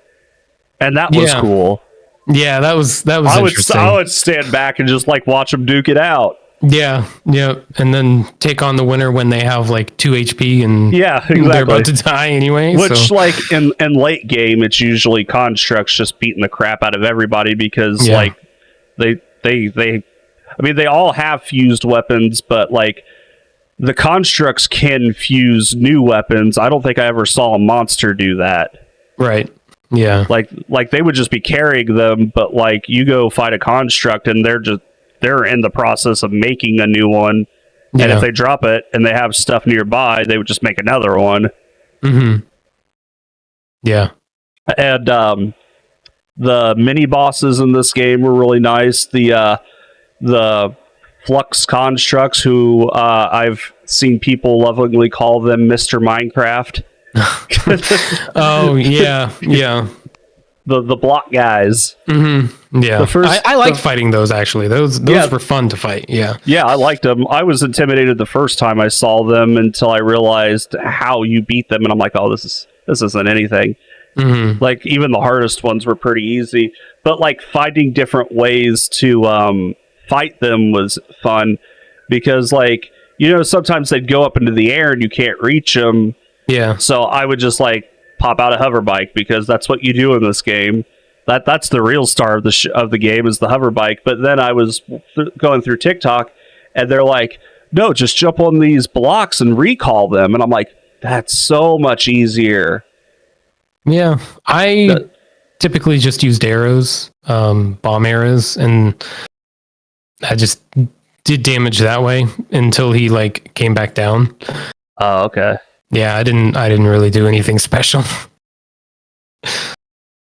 and that was cool.
Yeah, that was interesting.
I would stand back and just like watch them duke it out.
Yeah, and then take on the winner when they have like 2 HP and they're about to die anyway.
Which like in late game, it's usually constructs just beating the crap out of everybody because like they I mean they all have fused weapons, but like the constructs can fuse new weapons. I don't think I ever saw a monster do that.
Right. Yeah.
Like they would just be carrying them, but like you go fight a construct and they're in the process of making a new one. And if they drop it and they have stuff nearby, they would just make another one.
Mm-hmm. Yeah.
And the mini bosses in this game were really nice. The Flux constructs, who I've seen people lovingly call them Mr. Minecraft.
Oh, yeah.
The block guys.
Mm-hmm. Yeah, I liked fighting those actually. Those were fun to fight. Yeah,
I liked them. I was intimidated the first time I saw them until I realized how you beat them, and I'm like, oh, this isn't anything.
Mm-hmm.
Like even the hardest ones were pretty easy, but like finding different ways to fight them was fun because like sometimes they'd go up into the air and you can't reach them.
Yeah,
so I would just like pop out a hover bike because that's what you do in this game. That's the real star of the game is the hover bike. But then I was going through TikTok, and they're like, "No, just jump on these blocks and recall them." And I'm like, "That's so much easier."
Yeah, I typically just used arrows, bomb arrows, and I just did damage that way until he like came back down.
Oh, okay.
Yeah, I didn't really do anything special.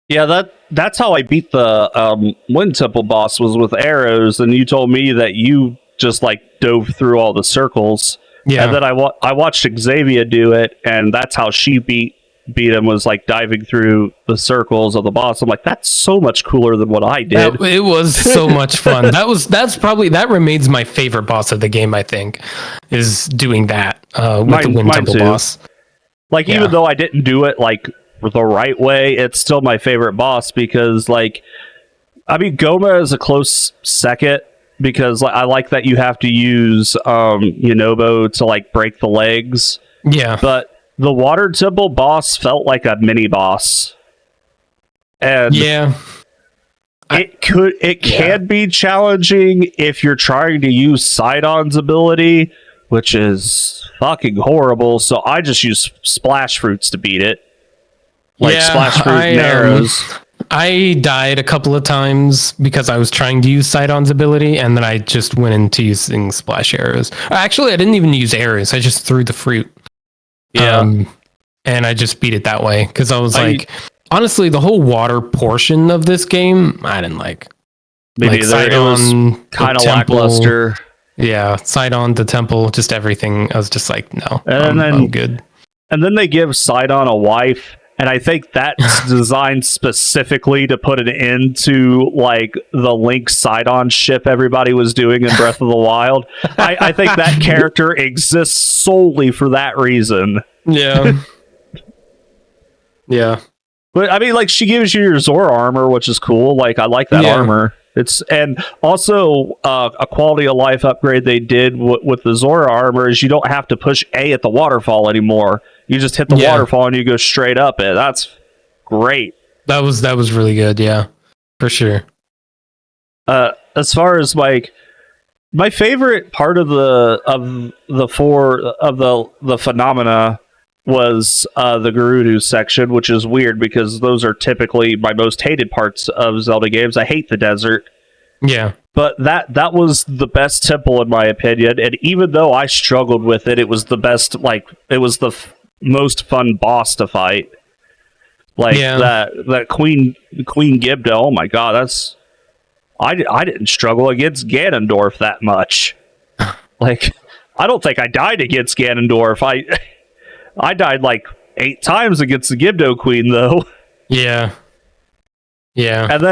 Yeah, that's how I beat the Wind Temple boss, was with arrows, and you told me that you just like dove through all the circles.
Yeah.
And then I watched Xavier do it, and that's how she beat him, was like diving through the circles of the boss. I'm like, that's so much cooler than what I did.
It was so much fun. That remains my favorite boss of the game, I think, is doing that with the Wind Temple boss.
Like, even though I didn't do it like the right way, it's still my favorite boss, because like, I mean, Goma is a close second, because like, I like that you have to use Yunobo to like break the legs.
Yeah.
But the Water Temple boss felt like a mini boss. And
yeah.
It can be challenging if you're trying to use Sidon's ability, which is fucking horrible. So I just use splash fruits to beat it. Like splash fruit and arrows.
I died a couple of times because I was trying to use Sidon's ability, and then I just went into using splash arrows. Actually, I didn't even use arrows. I just threw the fruit. Yeah. And I just beat it that way, because I was like, honestly, the whole water portion of this game, I didn't like.
Maybe like it was kind of lackluster.
Yeah, Sidon, the temple, just everything. I was just like, no, I'm good.
And then they give Sidon a wife, and I think that's designed specifically to put an end to like the Link Sidon ship everybody was doing in Breath of the Wild. I think that character exists solely for that reason.
Yeah. Yeah.
But I mean, like, she gives you your Zora armor, which is cool. Like, I like that armor. And also a quality of life upgrade they did with the Zora armor is you don't have to push A at the waterfall anymore. You just hit the waterfall and you go straight up it. That's great. That
was really good. Yeah, for sure.
As far as like my favorite part of the phenomena was the Gerudo section, which is weird because those are typically my most hated parts of Zelda games. I hate the desert.
Yeah.
But that was the best temple in my opinion, and even though I struggled with it, it was the best, like, it was the most fun boss to fight. Like, that Queen Gibda, oh my god, that's... I didn't struggle against Ganondorf that much. Like, I don't think I died against Ganondorf. I died like 8 times against the Gibdo Queen, though.
Yeah. Yeah.
And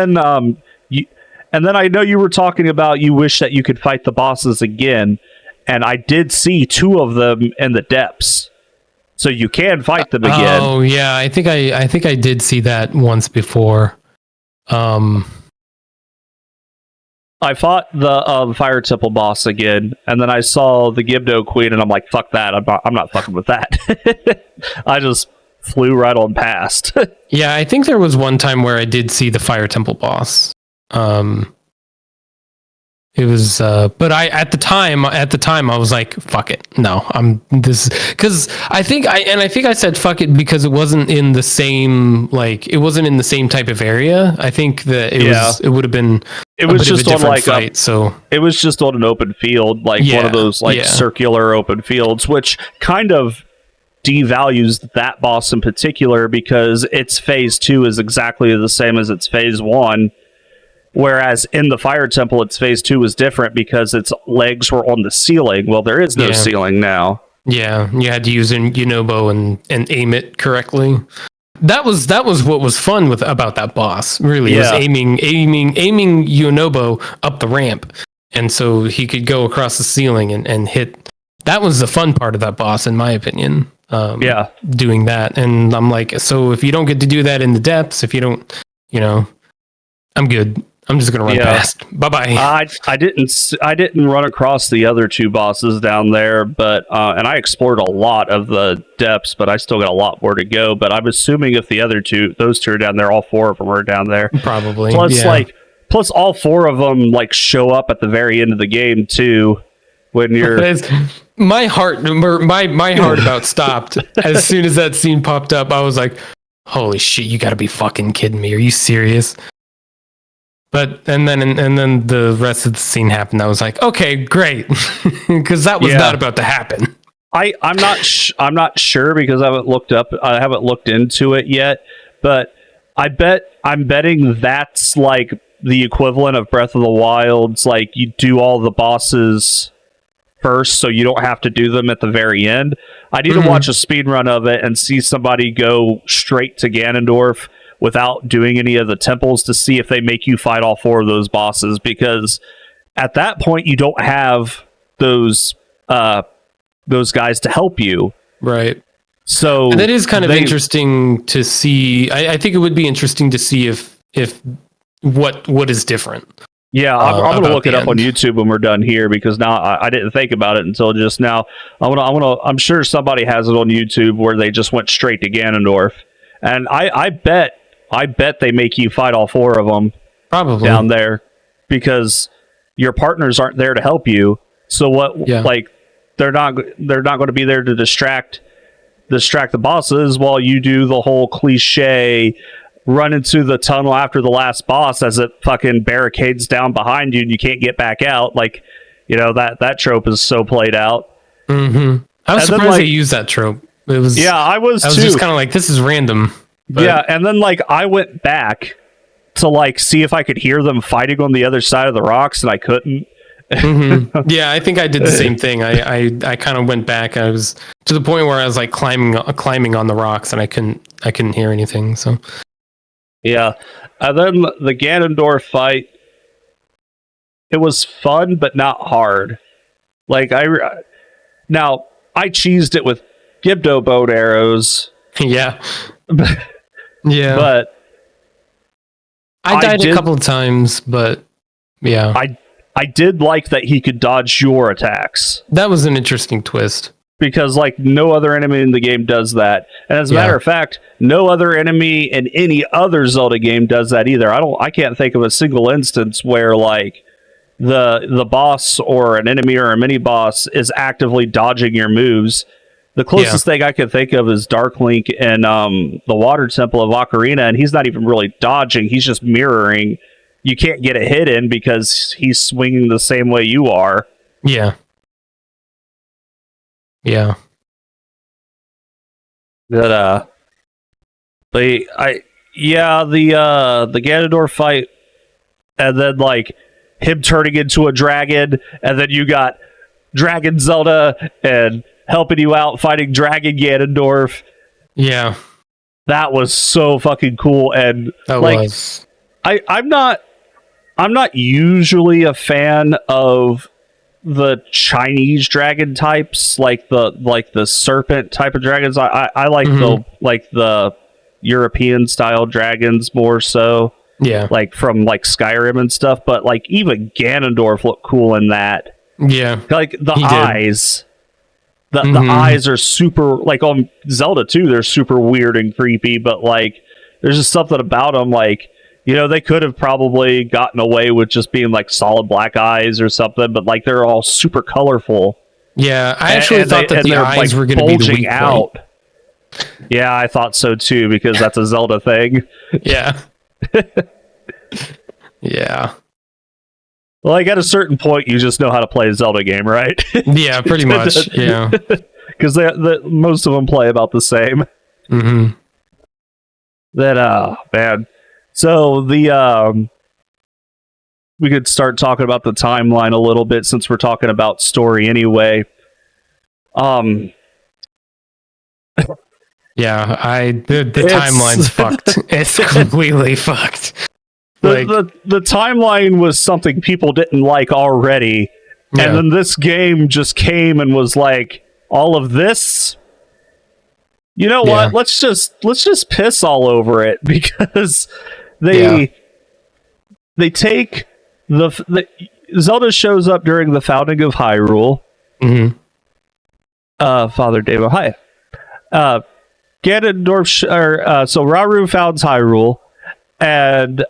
then I know you were talking about you wish that you could fight the bosses again, and I did see 2 of them in the depths, so you can fight them again.
Oh yeah, I think I did see that once before.
I fought the Fire Temple boss again, and then I saw the Gibdo Queen, and I'm like, fuck that, I'm not fucking with that. I just flew right on past.
Yeah, I think there was one time where I did see the Fire Temple boss. It was, but at the time I was like, fuck it, no, because I think I said fuck it because it wasn't in the same type of area. I think that it would have been. It was just on like fight, so it
was just on an open field, like one of those like circular open fields, which kind of devalues that boss in particular because its phase 2 is exactly the same as its phase 1. Whereas in the Fire Temple, its phase 2 was different because its legs were on the ceiling. Well, there is no ceiling now.
Yeah, you had to use Yunobo and aim it correctly. That was what was fun about that boss. Really, was aiming Yunobo up the ramp, and so he could go across the ceiling and hit. That was the fun part of that boss, in my opinion. Doing that, and I'm like, so if you don't get to do that in the depths, if you don't, I'm good. I'm just gonna run past. Bye bye.
I didn't run across the other 2 bosses down there, but and I explored a lot of the depths, but I still got a lot more to go. But I'm assuming if the other those 2 are down there, all 4 of them are down there.
Probably.
Plus all 4 of them like show up at the very end of the game too. When you're
my heart about stopped as soon as that scene popped up. I was like, holy shit, you gotta be fucking kidding me. Are you serious? But and then the rest of the scene happened. I was like, okay, great, because that was not about to happen.
I'm not sure because I haven't looked into it yet, but I'm betting that's like the equivalent of Breath of the Wild's, like you do all the bosses first so you don't have to do them at the very end. I need to watch a speed run of it and see somebody go straight to Ganondorf without doing any of the temples to see if they make you fight all 4 of those bosses, because at that point you don't have those guys to help you.
Right.
So
and that is kind of interesting to see. I think it would be interesting to see if what is different. Yeah,
I'm going to look it up on YouTube when we're done here, because now I didn't think about it until just now. I'm sure somebody has it on YouTube where they just went straight to Ganondorf, and I bet they make you fight all 4 of them
probably
down there, because your partners aren't there to help you. So what? Yeah. Like they're not going to be there to distract the bosses while you do the whole cliche run into the tunnel after the last boss as it fucking barricades down behind you and you can't get back out. Like, you know, that trope is so played out.
Mm-hmm. I was surprised they used that trope. It was,
I was too.
Just kind of like, this is random.
But... Yeah, and then like I went back to like see if I could hear them fighting on the other side of the rocks, and I couldn't.
Mm-hmm. Yeah, I think I did the same thing. I kind of went back. I was to the point where I was like climbing on the rocks, and I couldn't hear anything. So
yeah, and then the Ganondorf fight, it was fun but not hard. Like I cheesed it with Gibdo bow arrows.
Yeah, yeah,
but
I died a couple of times. But yeah,
I did like that he could dodge your attacks.
That was an interesting twist.
Because like no other enemy in the game does that. And as a matter of fact, no other enemy in any other Zelda game does that either. I can't think of a single instance where like the boss or an enemy or a mini boss is actively dodging your moves. The closest thing I can think of is Dark Link in the Water Temple of Ocarina, and he's not even really dodging, he's just mirroring. You can't get a hit in because he's swinging the same way you are.
Yeah. Yeah.
That the Ganondorf fight, and then like him turning into a dragon, and then you got Dragon Zelda and helping you out fighting Dragon Ganondorf.
Yeah.
That was so fucking cool. And
that
like
was.
I'm not usually a fan of the Chinese dragon types, like the serpent type of dragons. I like the European style dragons more so.
Yeah.
Like from like Skyrim and stuff, but like even Ganondorf looked cool in that.
Yeah.
Like the eyes. The eyes are super, like on Zelda 2, they're super weird and creepy, but like there's just something about them, like, you know, they could have probably gotten away with just being like solid black eyes or something, but like they're all super colorful.
Yeah, I actually thought that the eyes were going to be the weak out.
Point. Yeah, I thought so too, because that's a Zelda thing.
Yeah. Yeah.
Like at a certain point, you just know how to play a Zelda game, right?
Yeah, pretty much. Yeah,
because most of them play about the same.
Mm-hmm.
That man. So the we could start talking about the timeline a little bit since we're talking about story anyway.
Yeah, the timeline's fucked. It's completely fucked.
The timeline was something people didn't like already, and then this game just came and was like, all of this. You know what? Let's just piss all over it, because they take the Zelda shows up during the founding of Hyrule.
Mm-hmm.
Father Devo, hi. Ganondorf, so Rauru founds Hyrule. And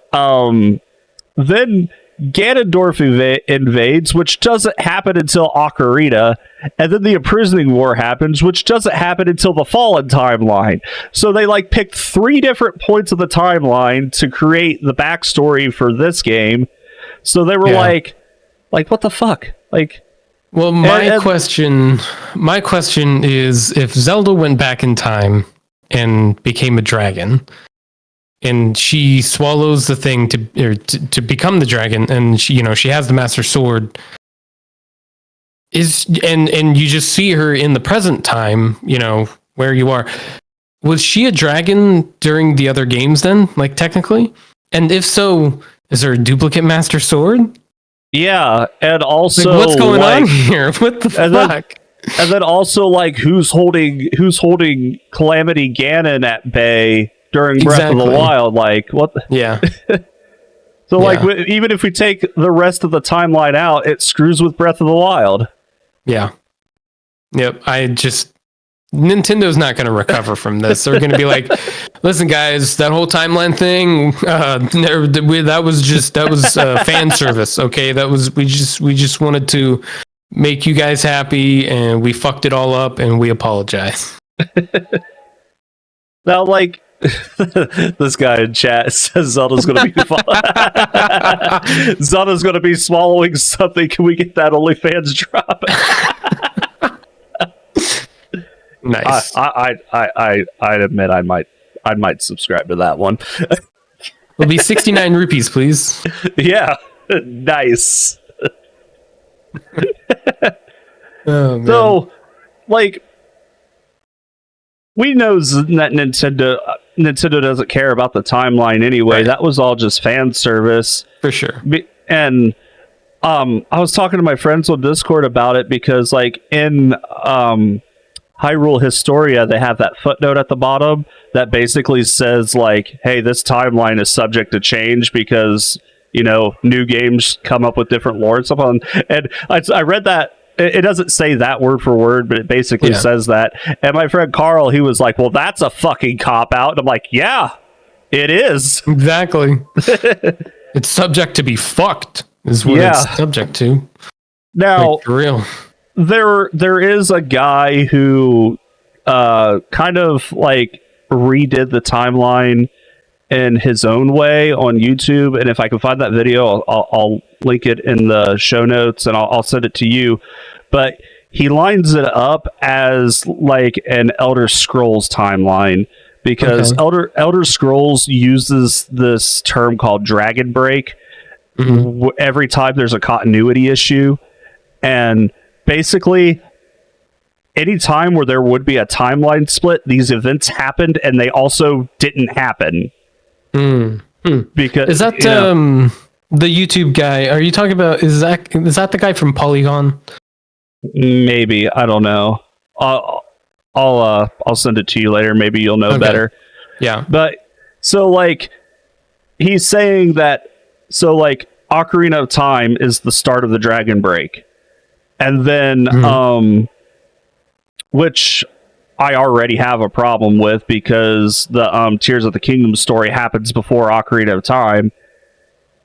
then Ganondorf invades, which doesn't happen until Ocarina, and then the Imprisoning War happens, which doesn't happen until the Fallen timeline. So they like picked 3 different points of the timeline to create the backstory for this game. So they were like what the fuck? Like,
well, my question is, if Zelda went back in time and became a dragon, and she swallows the thing to become the dragon, and she has the Master Sword, and you just see her in the present time, where you are. Was she a dragon during the other games then, like technically? And if so, is there a duplicate Master Sword?
Yeah, and also
like, what's going on here? What the fuck?
And then also, like, who's holding Calamity Ganon at bay during Breath of the Wild? Like, what?
Yeah.
So, like, even if we take the rest of the timeline out, it screws with Breath of the Wild.
Yeah. Yep. Nintendo's not going to recover from this. They're going to be like, listen, guys, that whole timeline thing, that was fan service. Okay. We just wanted to make you guys happy, and we fucked it all up, and we apologize.
Now, like, this guy in chat says Zelda's going to be Zelda's going to be swallowing something. Can we get that OnlyFans drop?
Nice.
I'd admit I might subscribe to that one.
It'll be 69 rupees, please.
Yeah. Nice.
Oh, man.
So, like, we know that Nintendo doesn't care about the timeline anyway. Right. That was all just fan service.
For sure.
And I was talking to my friends on Discord about it because, like, in Hyrule Historia, they have that footnote at the bottom that basically says, like, hey, this timeline is subject to change because, new games come up with different lore and stuff. And I read that. It doesn't say that word for word, but it basically says that. And my friend Carl, he was like, well, that's a fucking cop-out. And I'm like, yeah, it is.
Exactly. It's subject to be fucked, is what it's subject to.
Now,
like, for real.
There is a guy who kind of like redid the timeline in his own way on YouTube, and if I can find that video, I'll link it in the show notes, and I'll send it to you. But he lines it up as like an Elder Scrolls timeline, because Elder Scrolls uses this term called Dragon Break every time there's a continuity issue, and basically any time where there would be a timeline split, these events happened, and they also didn't happen. Because
is that the YouTube guy? Are you talking about? Is that the guy from Polygon?
Maybe, I don't know. I'll send it to you later. Maybe you'll know better.
Yeah,
but so like he's saying that Ocarina of Time is the start of the Dragon Break, and then which I already have a problem with, because the Tears of the Kingdom story happens before Ocarina of Time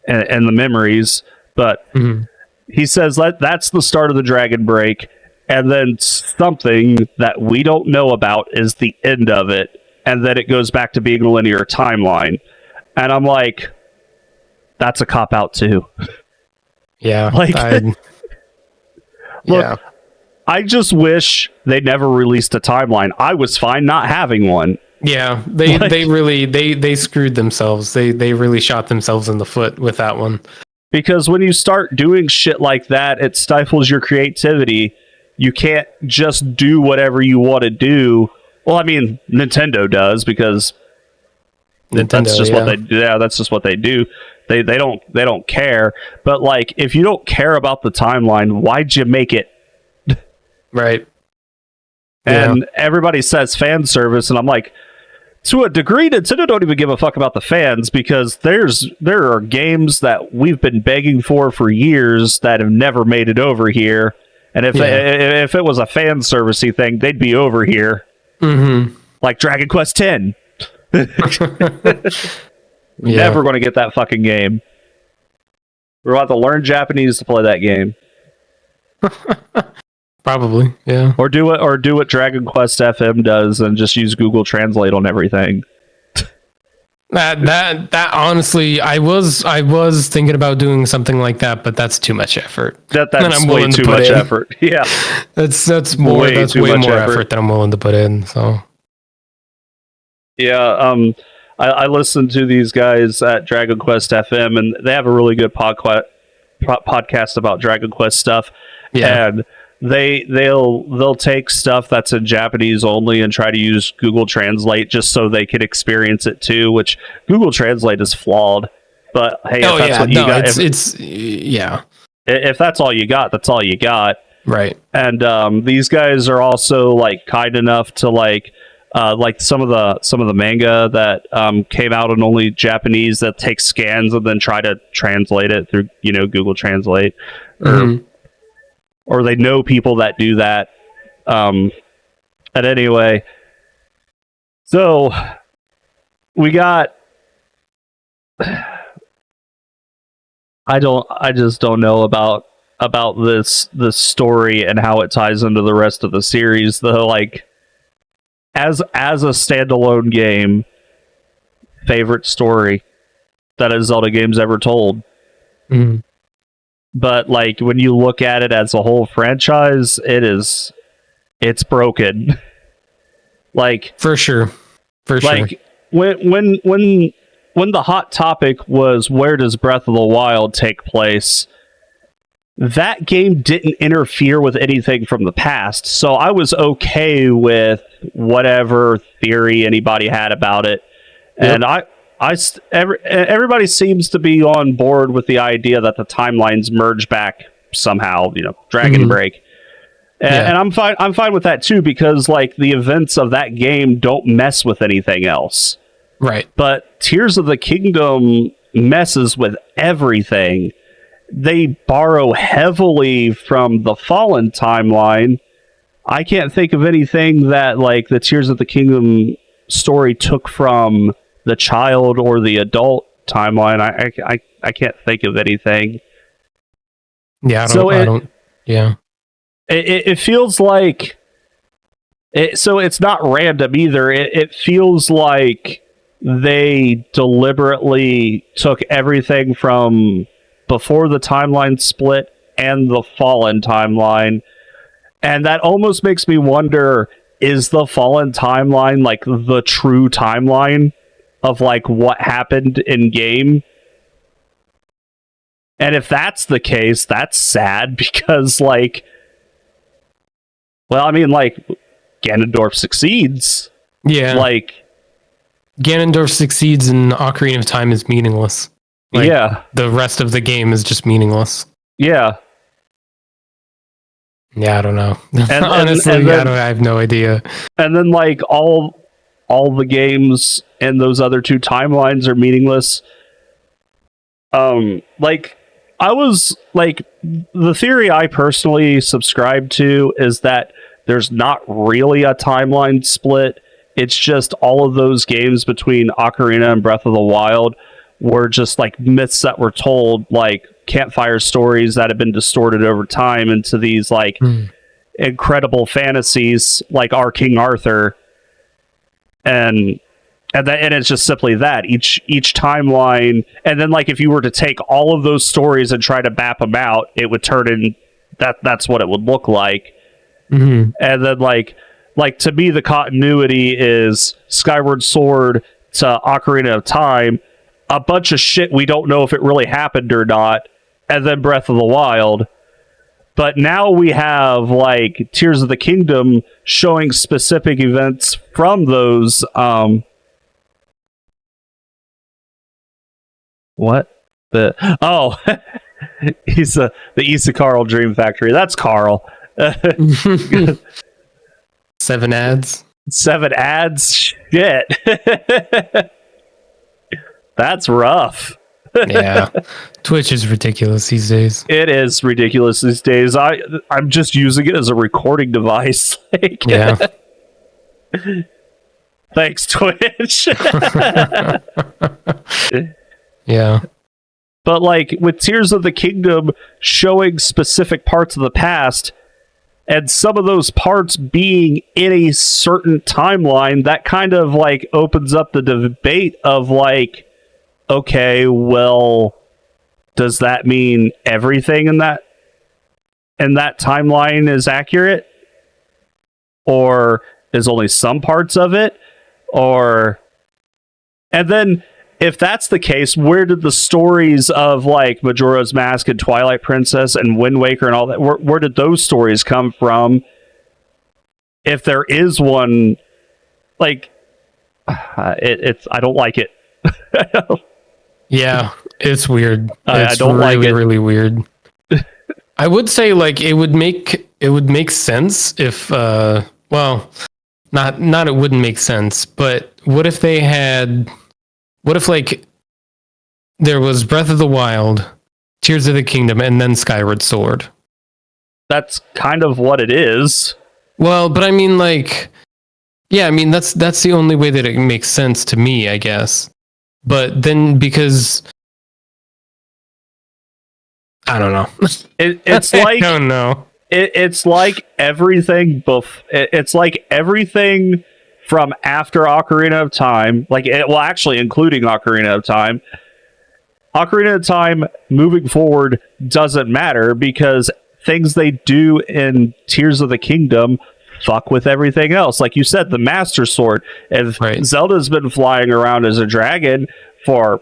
and the memories, but he says that's the start of the Dragon Break, and then something that we don't know about is the end of it, and then it goes back to being a linear timeline. And I'm like, that's a cop-out too.
Yeah.
Like, look, I just wish they never released a timeline. I was fine not having one.
Yeah, they really screwed themselves. They really shot themselves in the foot with that one.
Because when you start doing shit like that, it stifles your creativity. You can't just do whatever you want to do. Well, I mean, Nintendo does, because that's just what they do. Yeah, that's just what they do. They don't care. But like, if you don't care about the timeline, why'd you make it?
Right.
And everybody says fan service, and I'm like, to a degree, Nintendo don't even give a fuck about the fans, because there are games that we've been begging for years that have never made it over here. And if it was a fan servicey thing, they'd be over here. Like Dragon Quest X. Never going to get that fucking game. We're about to learn Japanese to play that game.
Probably, yeah.
Or do what Dragon Quest FM does and just use Google Translate on everything.
That honestly, I was thinking about doing something like that, but that's too much effort.
That's way too much effort. Yeah,
that's way more effort than I'm willing to put in. So
yeah, I listened to these guys at Dragon Quest FM, and they have a really good podcast about Dragon Quest stuff.
Yeah.
And they'll take stuff that's in Japanese only and try to use Google Translate just so they can experience it too, which Google Translate is flawed. But hey, if that's what you got, if that's all you got, that's all you got.
Right.
And these guys are also like kind enough to like some of the manga that came out in only Japanese, that take scans and then try to translate it through Google Translate, or they know people that do that. And anyway, so we got. I just don't know about this story and how it ties into the rest of the series. Though, like, as a standalone game, favorite story that a Zelda game's ever told.
Mm.
But like when you look at it as a whole franchise, it's broken. Like
for sure.
Like when the hot topic was where does Breath of the Wild take place, that game didn't interfere with anything from the past, so I was okay with whatever theory anybody had about it. Yep. And everybody seems to be on board with the idea that the timelines merge back somehow, Dragon Break. And I'm fine with that too, because like the events of that game don't mess with anything else.
Right.
But Tears of the Kingdom messes with everything. They borrow heavily from the Fallen timeline. I can't think of anything that like the Tears of the Kingdom story took from the child or the adult timeline. I can't think of anything.
Yeah, I don't. Yeah,
it feels like it. So it's not random either. It feels like they deliberately took everything from before the timeline split and the Fallen timeline, and that almost makes me wonder: is the Fallen timeline like the true timeline of like what happened in game? And if that's the case, that's sad, because like, well, I mean, like, Ganondorf succeeds.
Yeah,
like
Ganondorf succeeds and Ocarina of Time is meaningless. Like,
yeah,
the rest of the game is just meaningless.
Yeah.
Yeah, I don't know.
And,
honestly,
and then,
I have no idea.
And then like all the games in those other two timelines are meaningless. Like I was like, the theory I personally subscribe to is that there's not really a timeline split. It's just all of those games between Ocarina and Breath of the Wild were just like myths that were told, like campfire stories that have been distorted over time into these like incredible fantasies like our King Arthur. And it's just simply that each timeline, and then like if you were to take all of those stories and try to map them out, it would turn in that's what it would look like. And then like to me, the continuity is Skyward Sword to Ocarina of Time, a bunch of shit we don't know if it really happened or not, and then Breath of the Wild. But now we have like Tears of the Kingdom showing specific events from those what? He's the Issa Carl Dream Factory. That's Carl.
7 ads.
7 ads? Shit. That's rough.
Yeah. Twitch is ridiculous these days.
It is ridiculous these days. I'm just using it as a recording device. Like,
yeah.
Thanks, Twitch.
Yeah.
But like with Tears of the Kingdom showing specific parts of the past, and some of those parts being in a certain timeline, that kind of like opens up the debate of like, okay, well, does that mean everything in that timeline is accurate? Or is only some parts of it? And then if that's the case, where did the stories of like Majora's Mask and Twilight Princess and Wind Waker and all that, where did those stories come from? If there is one, like, it's I don't like it.
Yeah, it's weird. It's
I don't
really,
like it.
Really weird. I would say like it would make sense if well, not it wouldn't make sense, but what if like there was Breath of the Wild, Tears of the Kingdom, and then Skyward Sword?
That's kind of what it is.
Well, but I mean like, yeah, I mean that's the only way that it makes sense to me, I guess. But then because I don't know.
It's like
I don't know.
It's like everything it's like everything from after Ocarina of Time, actually including Ocarina of Time. Ocarina of Time moving forward doesn't matter because things they do in Tears of the Kingdom fuck with everything else. Like you said, the Master Sword. If Zelda's been flying around as a dragon for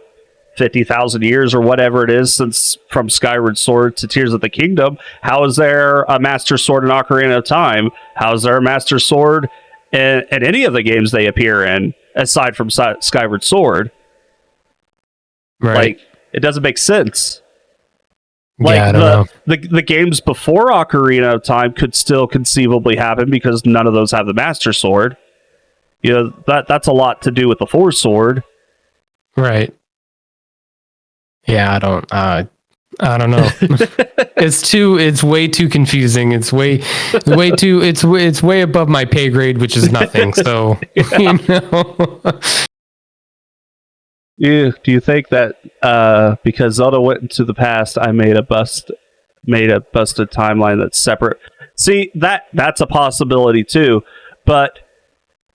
50,000 years or whatever it is since from Skyward Sword to Tears of the Kingdom, how is there a Master Sword in Ocarina of Time? How is there a Master Sword in any of the games they appear in aside from Skyward Sword?
Right.
Like, it doesn't make sense. Like,
yeah, I don't know.
The games before Ocarina of Time could still conceivably happen because none of those have the Master Sword. You know, that's a lot to do with the Four Sword.
Right. Yeah, I don't know. It's way too confusing. It's way too it's way above my pay grade, which is nothing. So, you know.
Do you think that because Zelda went into the past, I made a busted timeline that's separate? See, that's a possibility too. But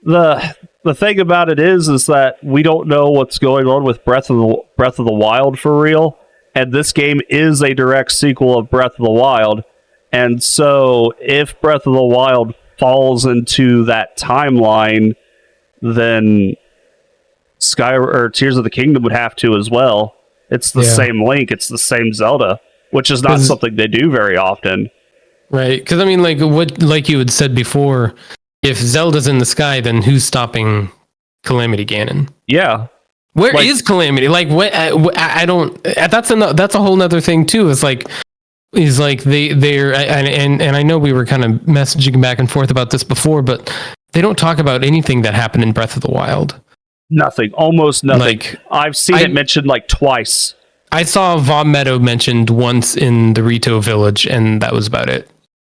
the thing about it is that we don't know what's going on with Breath of the Wild for real, and this game is a direct sequel of Breath of the Wild. And so if Breath of the Wild falls into that timeline, then Tears of the Kingdom would have to as well. It's the same Link, it's the same Zelda, which is not something they do very often.
Right, because I mean, like you had said before, if Zelda's in the sky, then who's stopping Calamity Ganon?
Yeah.
Where is Calamity? Like, what? I don't. That's a whole nother thing too. It's like they're and I know we were kind of messaging back and forth about this before, but they don't talk about anything that happened in Breath of the Wild.
Nothing. Almost nothing.
Like,
I've seen it mentioned like twice.
I saw Vaughn Meadow mentioned once in the Rito Village, and that was about it.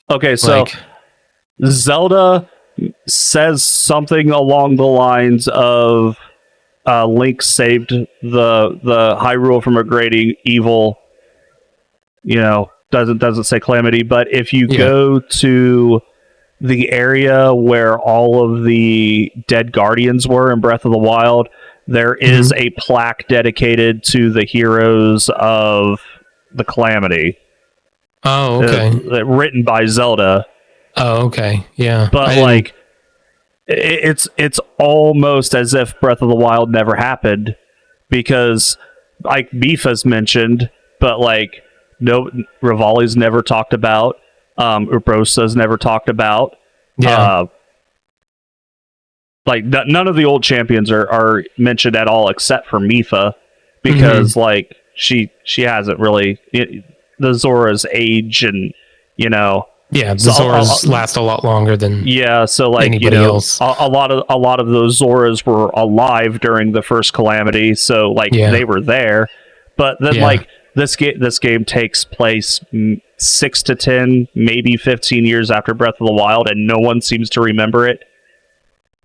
Okay, so Zelda says something along the lines of Link saved the Hyrule from a great evil. You know, doesn't say Calamity, but if you go to the area where all of the dead guardians were in Breath of the Wild, there is a plaque dedicated to the heroes of the Calamity.
Oh, okay.
Written by Zelda.
Oh, okay. Yeah.
But like, it's almost as if Breath of the Wild never happened, because like Mifa's mentioned, but like no, Rivali's never talked about. Urbosa's never talked about.
Yeah.
Like none of the old champions are mentioned at all except for Mifa, because like she hasn't really the Zora's age, and you know.
Yeah, the Zoras last a lot longer than
so like
anybody else.
A lot of those Zoras were alive during the first Calamity, so like they were there. But then like this game takes place 6 to 10, maybe 15 years after Breath of the Wild, and no one seems to remember it.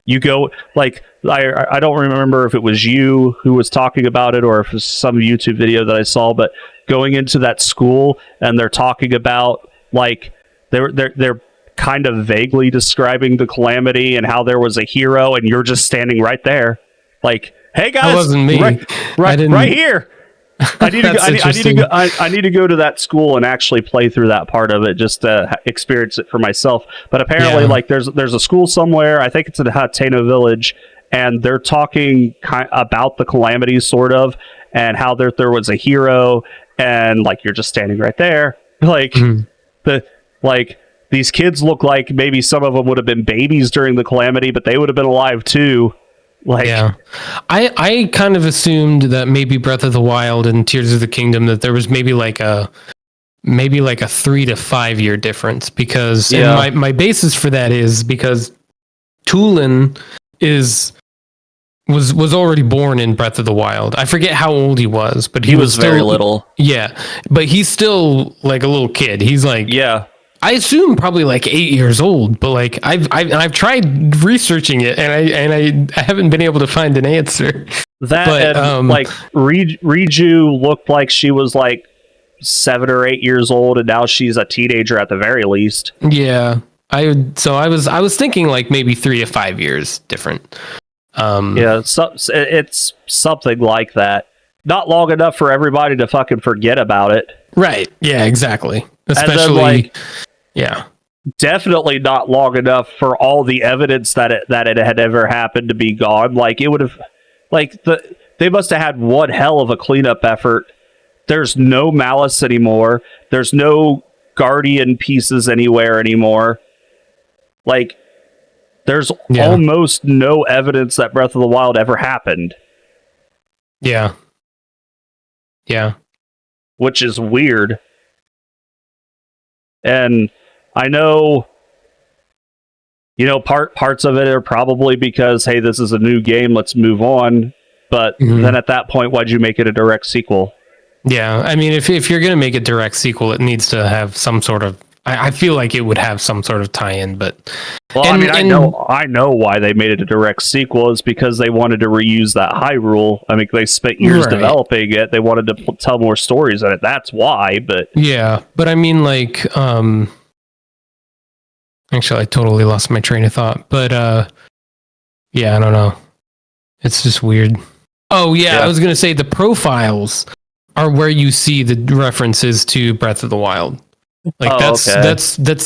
You go like I don't remember if it was you who was talking about it or if it was some YouTube video that I saw, but going into that school and they're talking about like they're kind of vaguely describing the calamity and how there was a hero and you're just standing right there like, hey guys,
that wasn't me.
right here. I need to go, I need to go to that school and actually play through that part of it just to experience it for myself. But apparently, like there's a school somewhere. I think it's in Hateno Village, and they're talking about the calamity, sort of, and how there was a hero, and like you're just standing right there, like these kids look like maybe some of them would have been babies during the calamity, but they would have been alive too. Like, yeah,
I kind of assumed that maybe Breath of the Wild and Tears of the Kingdom that there was maybe like a 3 to 5 year difference because and my basis for that is because Tulin was already born in Breath of the Wild. I forget how old he was, but he was still,
very little.
Yeah, but he's still like a little kid. He's like I assume probably like 8 years old, but like I've tried researching it and I haven't been able to find an answer.
But like Riju looked like she was like 7 or 8 years old, and now she's a teenager at the very least.
Yeah, I was thinking like maybe 3 to 5 years different.
It's something like that. Not long enough for everybody to fucking forget about it.
Right. Yeah. Exactly. Especially.
Definitely not long enough for all the evidence that it had ever happened to be gone. Like it would have, they must have had one hell of a cleanup effort. There's no malice anymore. There's no guardian pieces anywhere anymore. Like there's almost no evidence that Breath of the Wild ever happened.
Yeah. Yeah.
Which is weird. And I know, parts of it are probably because, hey, this is a new game, let's move on. But then at that point, why'd you make it a direct sequel?
Yeah, I mean, if you're going to make a direct sequel, it needs to have some sort of... I feel like it would have some sort of tie-in, but...
Well, I know why they made it a direct sequel is because they wanted to reuse that Hyrule. I mean, they spent years developing it. They wanted to tell more stories in it. That's why, but...
Yeah, but I mean, like... Actually, I totally lost my train of thought, but yeah, I don't know. It's just weird. Oh yeah, I was gonna say the profiles are where you see the references to Breath of the Wild. Like that's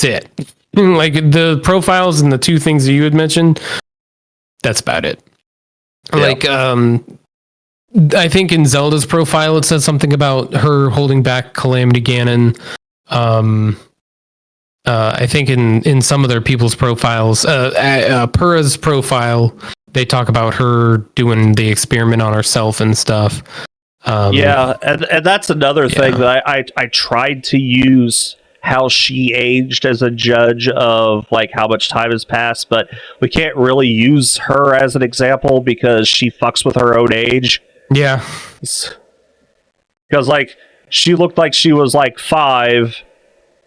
it. Like the profiles and the two things that you had mentioned, that's about it. Yeah. Like I think in Zelda's profile it says something about her holding back Calamity Ganon. I think in some of their people's profiles, Purra's profile, they talk about her doing the experiment on herself and stuff.
And that's another thing that I tried to use how she aged as a judge of like how much time has passed, but we can't really use her as an example because she fucks with her own age.
Yeah.
Because like she looked like she was like 5,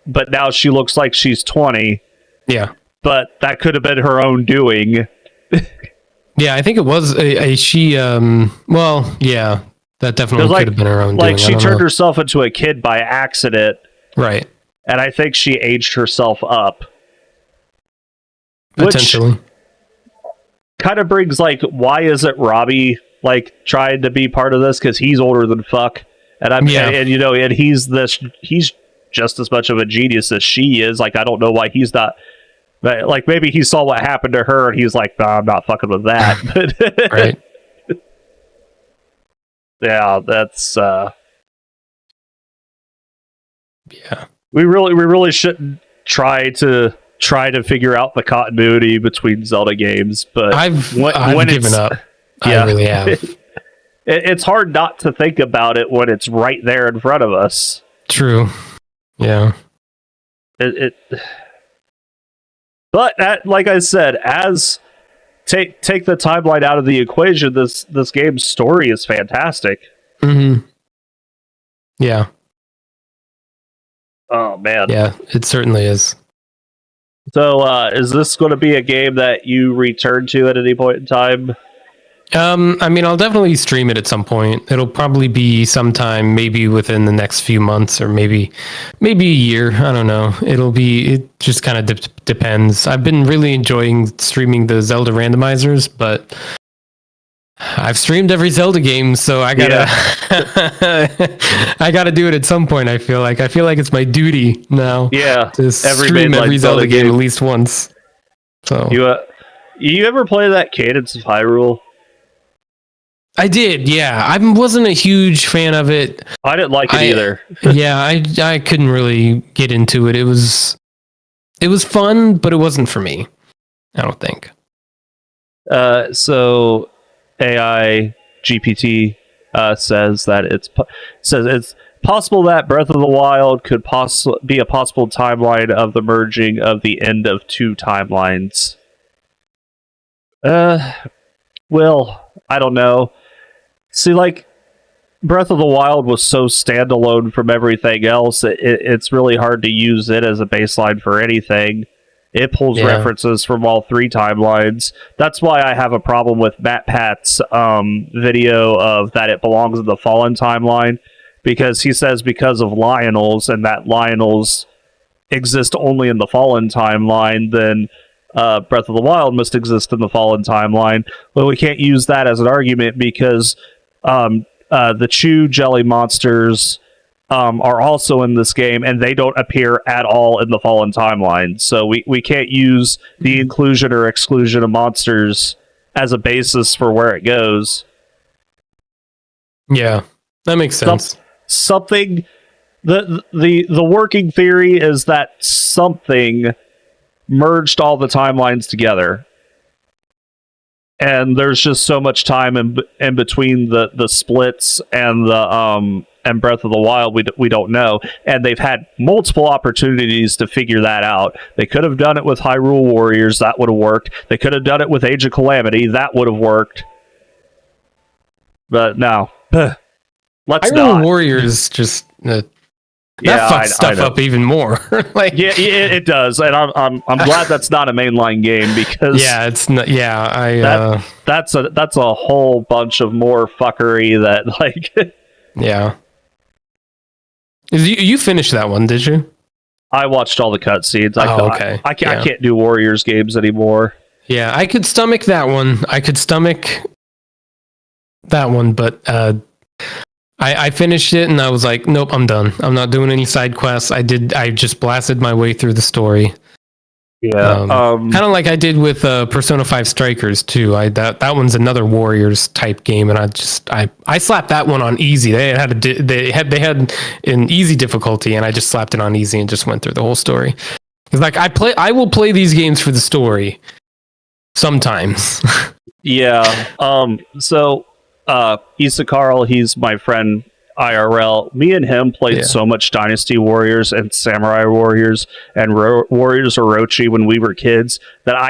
but now she looks like she's 20.
Yeah.
But that could have been her own doing.
Yeah, I think it was she, well, yeah, that definitely could have been her own doing.
Like, she turned herself into a kid by accident.
Right.
And I think she aged herself up.
Potentially.
Kind of brings, like, why isn't Robbie, like, trying to be part of this? Because he's older than fuck. And he's just as much of a genius as she is. Like, I don't know why he's not. Like, maybe he saw what happened to her and he's like, nah, I'm not fucking with that.
Right.
Yeah, that's
yeah.
We really shouldn't try to figure out the continuity between Zelda games, but
I've given up. Yeah, I really have.
It's hard not to think about it when it's right there in front of us.
True. Yeah.
But like I said, as take the timeline out of the equation, this game's story is fantastic.
Mm-hmm. Yeah.
Oh man.
Yeah, it certainly is.
So, is this going to be a game that you return to at any point in time?
I mean, I'll definitely stream it at some point. It'll probably be sometime, maybe within the next few months, or maybe a year. I don't know. It just kind of depends. I've been really enjoying streaming the Zelda randomizers, but I've streamed every Zelda game, so I gotta, I gotta do it at some point. I feel like it's my duty now.
Yeah,
to stream every Zelda game at least once. So
you ever play that Cadence of Hyrule?
I did, yeah. I wasn't a huge fan of it.
I didn't like it either.
Yeah, I couldn't really get into it. It was fun, but it wasn't for me. I don't think.
So AI GPT says that it's possible that Breath of the Wild could be a possible timeline of the merging of the end of two timelines. Well, I don't know. See, like, Breath of the Wild was so standalone from everything else, it's really hard to use it as a baseline for anything. It pulls references from all three timelines. That's why I have a problem with MatPat's video of that it belongs in the Fallen timeline, because he says because of Lionels, and that Lionels exist only in the Fallen timeline, then Breath of the Wild must exist in the Fallen timeline. Well, we can't use that as an argument because the Chew jelly monsters are also in this game, and they don't appear at all in the Fallen timeline. So we can't use the inclusion or exclusion of monsters as a basis for where it goes.
Yeah, that makes sense.
Something the working theory is that something merged all the timelines together, and there's just so much time in between the splits and the and Breath of the Wild, we don't know, and they've had multiple opportunities to figure that out. They could have done it with Hyrule Warriors, that would have worked. They could have done it with Age of Calamity, that would have worked. But no, let's
Hyrule
not.
Warriors just that fucks stuff up even more. Like,
yeah, it does, and I'm glad that's not a mainline game, because
it's not. Yeah,
that's a whole bunch of more fuckery that, like.
Yeah. You finished that one, did you?
I watched all the cutscenes.
Okay.
I can't do Warriors games anymore.
Yeah, I could stomach that one. But I finished it and I was like, nope, I'm done. I'm not doing any side quests. I just blasted my way through the story.
Yeah.
Kind of like I did with Persona 5 Strikers too. That one's another Warriors type game, and I slapped that one on easy. They had an easy difficulty, and I just slapped it on easy and just went through the whole story. It's like I will play these games for the story sometimes.
Yeah. So Issa Carl, he's my friend IRL. Me and him played so much Dynasty Warriors and Samurai Warriors and Warriors Orochi when we were kids that I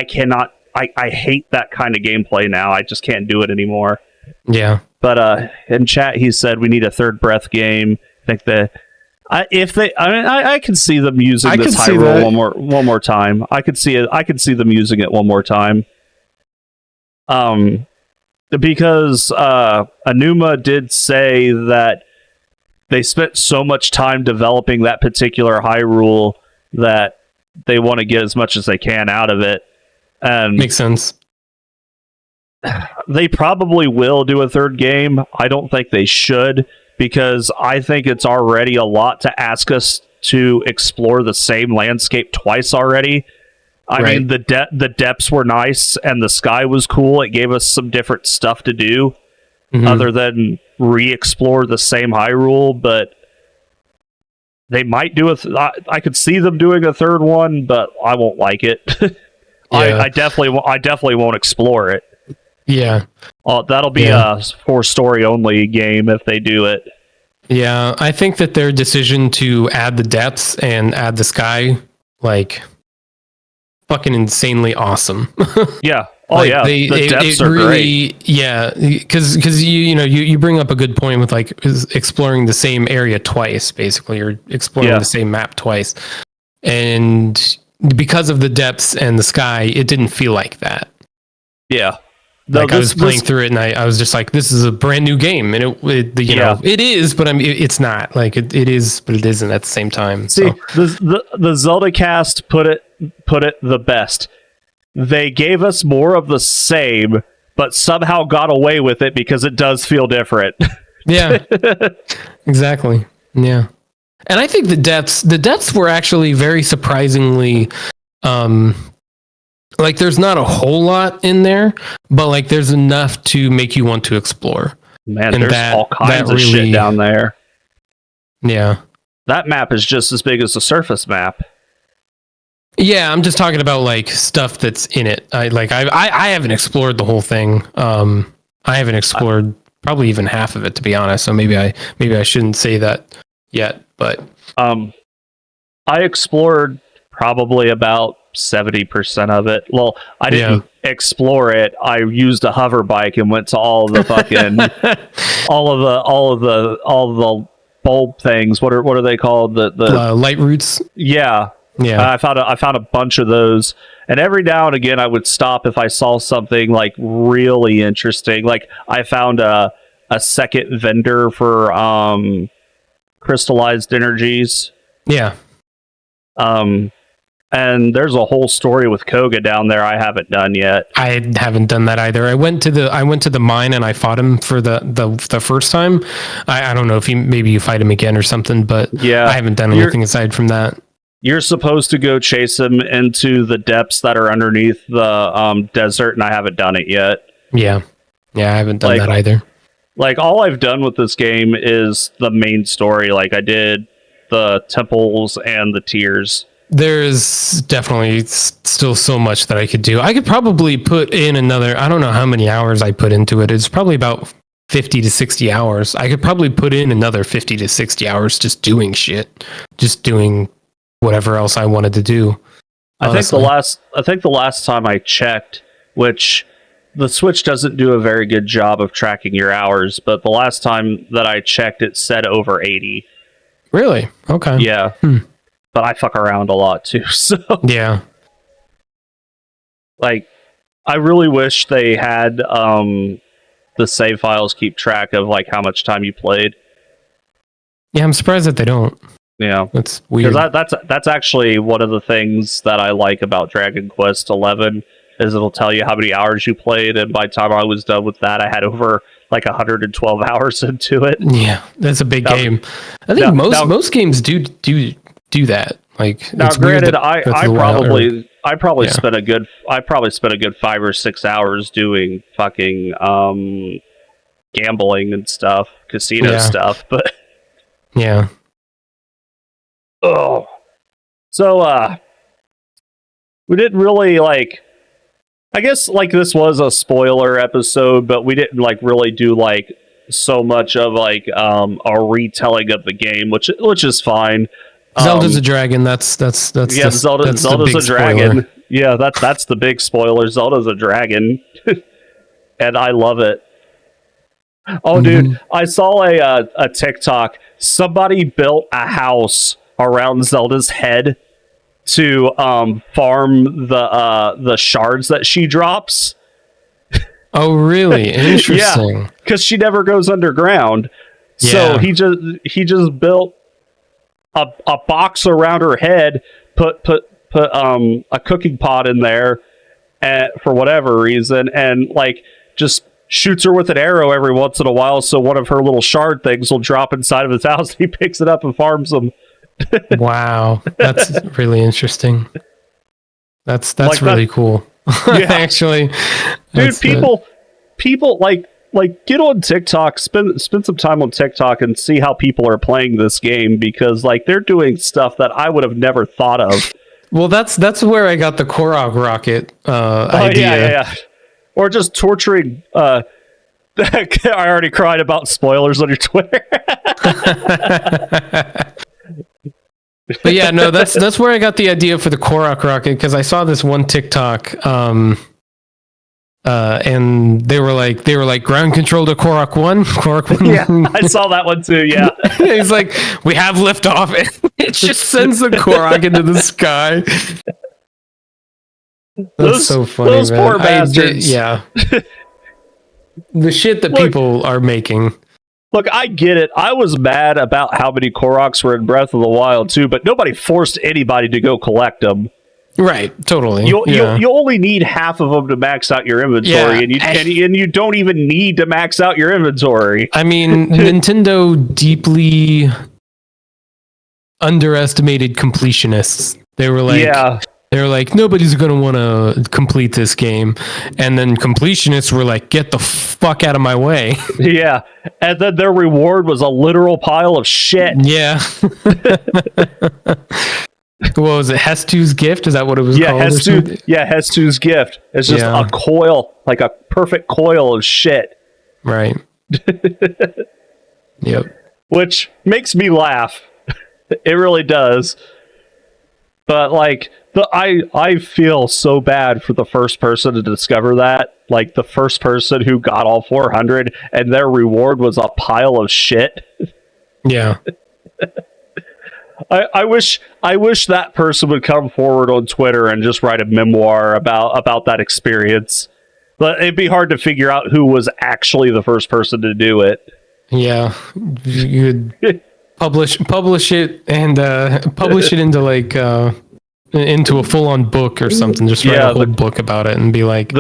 hate that kind of gameplay now. I just can't do it anymore.
Yeah.
But in chat he said we need a third Breath game. I think I can see them using this Hyrule one more time. I could see them using it one more time. Because Anuma did say that they spent so much time developing that particular Hyrule that they want to get as much as they can out of it. And
makes sense.
They probably will do a third game. I don't think they should, because I think it's already a lot to ask us to explore the same landscape twice already. I mean, the depths were nice and the sky was cool. It gave us some different stuff to do other than re-explore the same Hyrule, but they might do I could see them doing a third one, but I won't like it. I definitely won't explore it.
Yeah.
That'll be a for story only game if they do it.
Yeah, I think that their decision to add the depths and add the sky, like, fucking insanely awesome.
Yeah. Oh, like, the depths are really great.
Yeah, because you bring up a good point with, like, exploring the same area twice. Basically, you're exploring the same map twice, and because of the depths and the sky, it didn't feel like that.
Yeah.
Like I was playing through it and I was just like, this is a brand new game. And you know, it is, but it's not. Like it is, but it isn't at the same time.
See, the Zelda cast put it the best. They gave us more of the same, but somehow got away with it because it does feel different.
Yeah. Exactly. Yeah. And I think the depths were actually very surprisingly like there's not a whole lot in there, but like there's enough to make you want to explore.
Man, and there's all kinds of shit down there.
Yeah.
That map is just as big as the surface map.
Yeah, I'm just talking about like stuff that's in it. I haven't explored the whole thing. I haven't explored probably even half of it, to be honest. So maybe I shouldn't say that yet, but
I explored probably about 70% of it. Well, I didn't explore it. I used a hover bike and went to all of the fucking all of the bulb things. What are they called? The
light roots.
Yeah. I found a bunch of those, and every now and again I would stop if I saw something like really interesting. Like I found a second vendor for crystallized energies. Yeah. And there's a whole story with Koga down there I haven't done yet.
I haven't done that either. I went to the mine and I fought him for the first time. I don't know if maybe you fight him again or something, but I haven't done anything aside from that.
You're supposed to go chase him into the depths that are underneath the desert, and I haven't done it yet.
Yeah, I haven't done that either.
Like, all I've done with this game is the main story. Like, I did the temples and the tiers.
There's definitely still so much that I could do. I could probably put in another, I don't know how many hours I put into it. It's probably about 50 to 60 hours. I could probably put in another 50 to 60 hours just doing shit. Just doing whatever else I wanted to do. Honestly.
I think the last time I checked, which the Switch doesn't do a very good job of tracking your hours, but the last time that I checked, it said over 80.
Really? Okay.
Yeah. But I fuck around a lot too, so...
Yeah.
Like, I really wish they had the save files keep track of, like, how much time you played.
Yeah, I'm surprised that they don't.
Yeah.
That's weird.
Because that's actually one of the things that I like about Dragon Quest 11, is it'll tell you how many hours you played, and by the time I was done with that, I had over like 112 hours into it.
Yeah, that's a big game. I think most games do that. Like,
now, granted, I probably spent a good 5 or 6 hours doing fucking gambling and stuff, casino stuff, but
yeah.
Oh, so we didn't really like. I guess like this was a spoiler episode, but we didn't like really do like so much of like a retelling of the game, which is fine.
Zelda's a dragon. That's
Zelda's a dragon. Spoiler. Yeah, that's the big spoiler. Zelda's a dragon, and I love it. Oh, dude, I saw a TikTok. Somebody built a house around Zelda's head to farm the shards that she drops.
Oh, really? Interesting.
Yeah, because she never goes underground. Yeah. So he just built a box around her head, put a cooking pot in there, for whatever reason, and like just shoots her with an arrow every once in a while, so one of her little shard things will drop inside of his house. He picks it up and farms them.
Wow, that's really interesting. That's like really cool. Yeah. Actually,
dude, people like get on TikTok, spend some time on TikTok and see how people are playing this game, because like they're doing stuff that I would have never thought of.
Well, that's where I got the Korok rocket idea.
Yeah. Or just torturing. I already cried about spoilers on your Twitter.
But yeah, no, that's where I got the idea for the Korok rocket, because I saw this one TikTok, and they were like ground control to Korok 1.
Yeah, I saw that one too. Yeah,
he's like, we have liftoff, and it just sends the Korok into the sky. That's so funny,
those
man.
poor bastards.
Yeah. The shit that
Look,
people are making.
Look, I get it. I was mad about how many Koroks were in Breath of the Wild too, but nobody forced anybody to go collect them.
Right, totally.
You only need half of them to max out your inventory, and you don't even need to max out your inventory.
I mean, Nintendo deeply underestimated completionists. They were like, nobody's gonna want to complete this game, and then completionists were like, get the fuck out of my way.
Yeah, and then their reward was a literal pile of shit.
Yeah. What was it? Hestu's gift? Is that what it was called?
Hestu's gift. It's just a coil, like a perfect coil of shit.
Right. Yep.
Which makes me laugh. It really does. But like I feel so bad for the first person to discover that. Like the first person who got all 400 and their reward was a pile of shit.
Yeah.
I wish that person would come forward on Twitter and just write a memoir about that experience. But it'd be hard to figure out who was actually the first person to do it.
Yeah, you'd publish it and publish it into like into a full-on book or something. Just write a whole book about it and be like,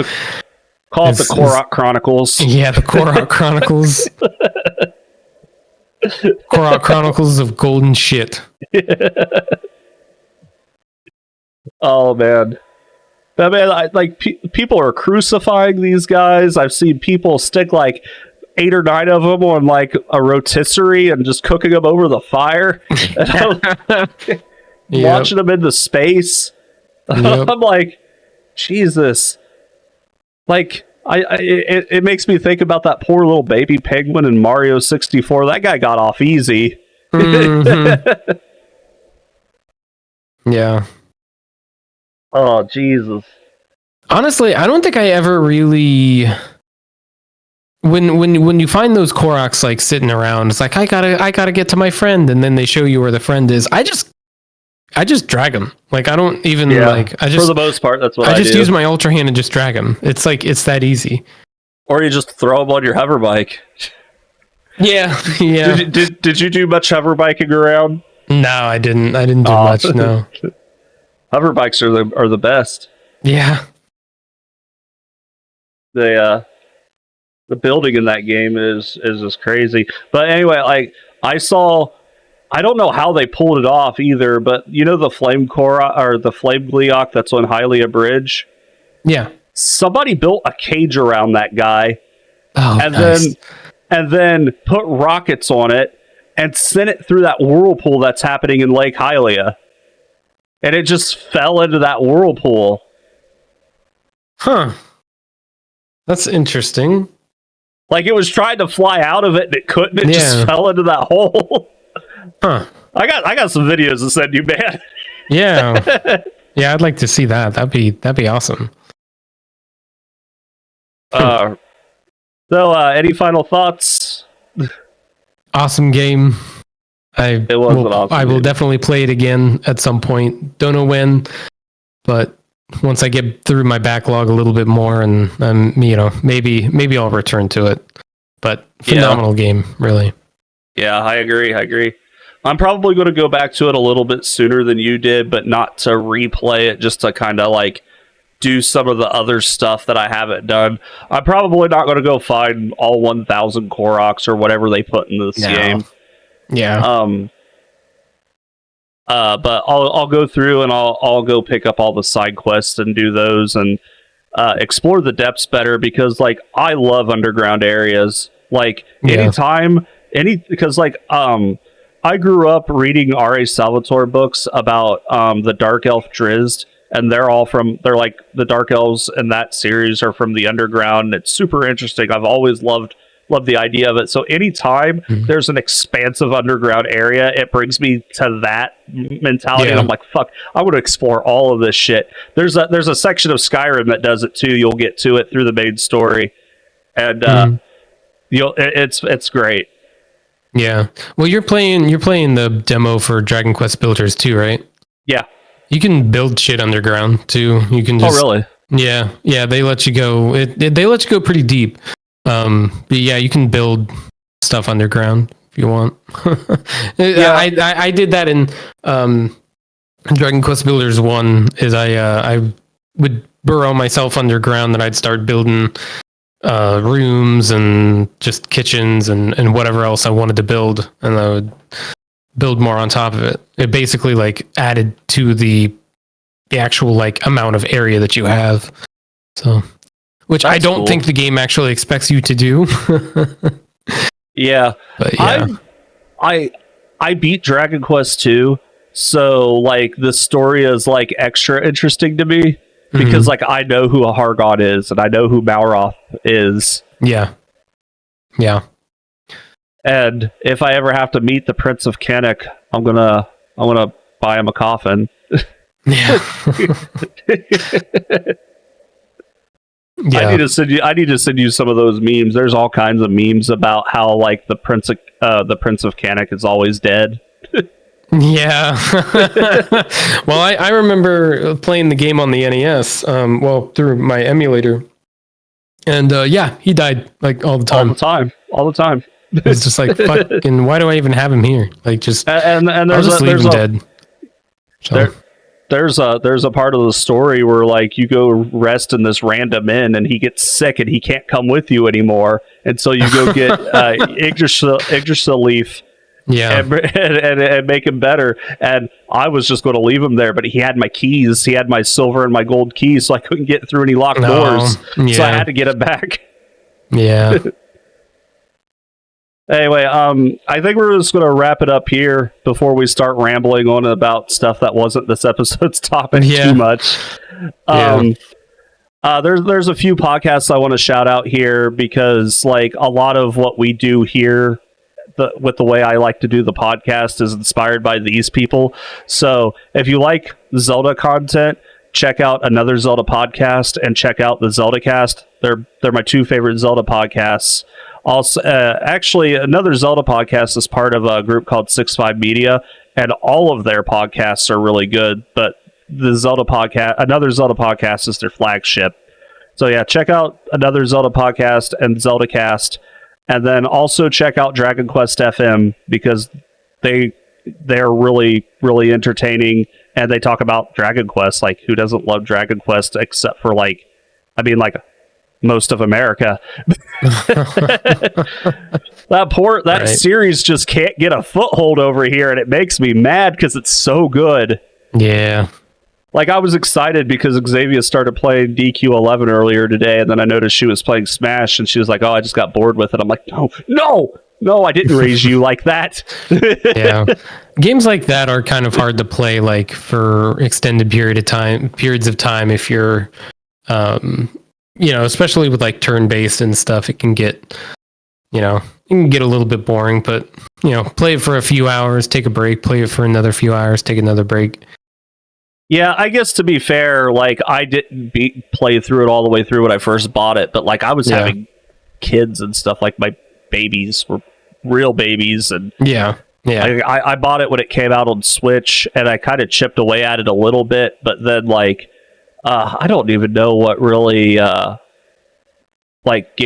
call it the Korok Chronicles.
Yeah, the Korok Chronicles. Korok Chronicles of Golden Shit.
Oh man. I mean, people are crucifying these guys. I've seen people stick like 8 or 9 of them on like a rotisserie and just cooking them over the fire. Launching them into space. Yep. I'm like, Jesus. Like, it makes me think about that poor little baby penguin in Mario 64. That guy got off easy.
Mm-hmm. Yeah.
Oh, Jesus.
Honestly, I don't think I ever really... When you find those Koroks like sitting around, it's like I gotta get to my friend, and then they show you where the friend is. I just drag them. Like I don't even
for the most part, that's what I
just
do.
use my Ultra Hand and just drag them. It's that easy.
Or you just throw them on your hover bike.
Yeah, yeah.
Did you do much hover biking around?
No, I didn't do much. No.
Hover bikes are the best.
Yeah.
The building in that game is just crazy. But anyway, like I don't know how they pulled it off either, but you know the flame Korok or the flame Gleeok that's on Hylia Bridge?
Yeah.
Somebody built a cage around that guy.
Oh,
and
nice.
then put rockets on it and sent it through that whirlpool that's happening in Lake Hylia. And it just fell into that whirlpool.
Huh. That's interesting.
Like it was trying to fly out of it and it couldn't. It just fell into that hole.
Huh.
I got some videos to send you, man.
Yeah. Yeah, I'd like to see that. That'd be awesome.
So any final thoughts?
Awesome game.
It was an awesome
I will
game.
Definitely play it again at some point. Don't know when, but once I get through my backlog a little bit more, and maybe I'll return to it. But phenomenal game, really.
Yeah, I agree. I'm probably going to go back to it a little bit sooner than you did, but not to replay it, just to kind of like do some of the other stuff that I haven't done. I'm probably not going to go find all 1,000 Koroks or whatever they put in this game.
Yeah.
But I'll go through and I'll go pick up all the side quests and do those and explore the depths better, because like I love underground areas. Like because like I grew up reading R.A. Salvatore books about the Dark Elf Drizzt, and they're like the Dark Elves in that series are from the underground. It's super interesting. I've always loved the idea of it. So anytime there's an expansive underground area, it brings me to that mentality. And I'm like, fuck, I want to explore all of this shit. There's a section of Skyrim that does it too. You'll get to it through the main story, and it's great.
Yeah. Well, you're playing the demo for Dragon Quest Builders too, right?
Yeah.
You can build shit underground too. You can just.
Oh, really?
Yeah. They let you go. They let you go pretty deep. But yeah, you can build stuff underground if you want.
Yeah.
I did that in Dragon Quest Builders 1. Is I would burrow myself underground, and I'd start building rooms and just kitchens and whatever else I wanted to build, and I would build more on top of it. It basically like added to the actual like amount of area that you have. So, which I don't think the game actually expects you to do.
Yeah.
But yeah.
I beat Dragon Quest 2, so like the story is like extra interesting to me because like I know who a Hargon is and I know who Malroth is.
Yeah.
And if I ever have to meet the Prince of Kennick, I'm gonna buy him a coffin.
Yeah.
I need to send you some of those memes. There's all kinds of memes about how like the Prince of Kennick is always dead.
Yeah. Well, I remember playing the game on the NES, through my emulator. And yeah, he died like all the time.
All the time.
It's just like, fucking, why do I even have him here? Like, just
and there's
I'll just leave him dead. So.
There's a part of the story where like you go rest in this random inn and he gets sick and he can't come with you anymore, and so you go get Yggdrasil leaf, and make him better. And I was just going to leave him there, but he had my keys. He had my silver and my gold keys, so I couldn't get through any locked doors. So I had to get him back.
Yeah.
Anyway, I think we're just going to wrap it up here before we start rambling on about stuff that wasn't this episode's topic too much. There's a few podcasts I want to shout out here because, like, a lot of what we do here, with the way I like to do the podcast, is inspired by these people. So, if you like Zelda content, check out Another Zelda Podcast and check out the Zelda Cast. They're my two favorite Zelda podcasts. Also, actually, Another Zelda Podcast is part of a group called 6-5 Media, and all of their podcasts are really good. But the Another Zelda Podcast is their flagship. So yeah, check out Another Zelda Podcast and Zelda Cast, and then also check out Dragon Quest FM because they're really, really entertaining, and they talk about Dragon Quest. Like, who doesn't love Dragon Quest except for most of America? That series just can't get a foothold over here, and it makes me mad because it's so good.
Yeah.
Like, I was excited because Xavier started playing DQ11 earlier today, and then I noticed she was playing Smash, and she was like, "Oh, I just got bored with it." I'm like, no, I didn't raise you like that.
Yeah. Games like that are kind of hard to play, like, for extended periods of time if you're especially with like turn-based and stuff. It can get a little bit boring, but play it for a few hours, take a break, play it for another few hours, take another break.
Yeah, I guess to be fair, like, I didn't play through it all the way through when I first bought it, but like I was having kids and stuff, like my babies were real babies, and I bought it when it came out on Switch, and I kind of chipped away at it a little bit, but then like I don't even know what really gave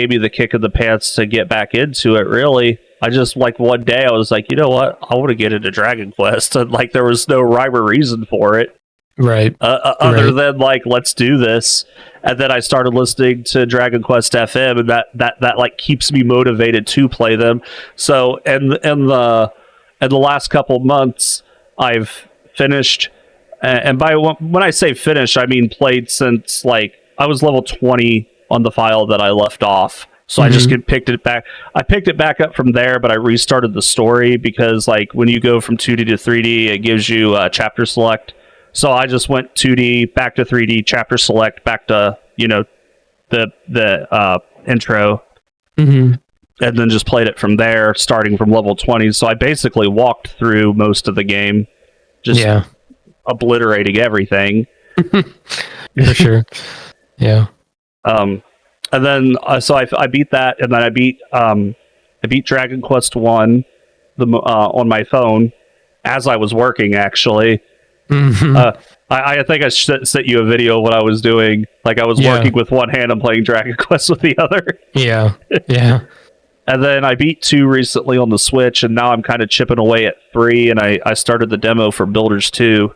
me the kick in the pants to get back into it, really. I just, like, one day I was like, you know what? I want to get into Dragon Quest. And, like, there was no rhyme or reason for it.
Right.
Other than, like, let's do this. And then I started listening to Dragon Quest FM, and that like, keeps me motivated to play them. So, in the last couple months, I've finished... And when I say finish, I mean played since, like, I was level 20 on the file that I left off. So I just picked it back. I picked it back up from there, but I restarted the story because, like, when you go from 2D to 3D, it gives you chapter select. So I just went 2D, back to 3D, chapter select, back to, the intro. And then just played it from there, starting from level 20. So I basically walked through most of the game. Obliterating everything.
For sure. Yeah.
And then so I beat that, and then I beat Dragon Quest 1 on my phone as I was working, actually.
Mhm.
I think I sent you a video of what I was doing. Like I was working with one hand and playing Dragon Quest with the other.
Yeah. Yeah.
And then I beat 2 recently on the Switch, and now I'm kind of chipping away at 3, and I started the demo for Builders 2.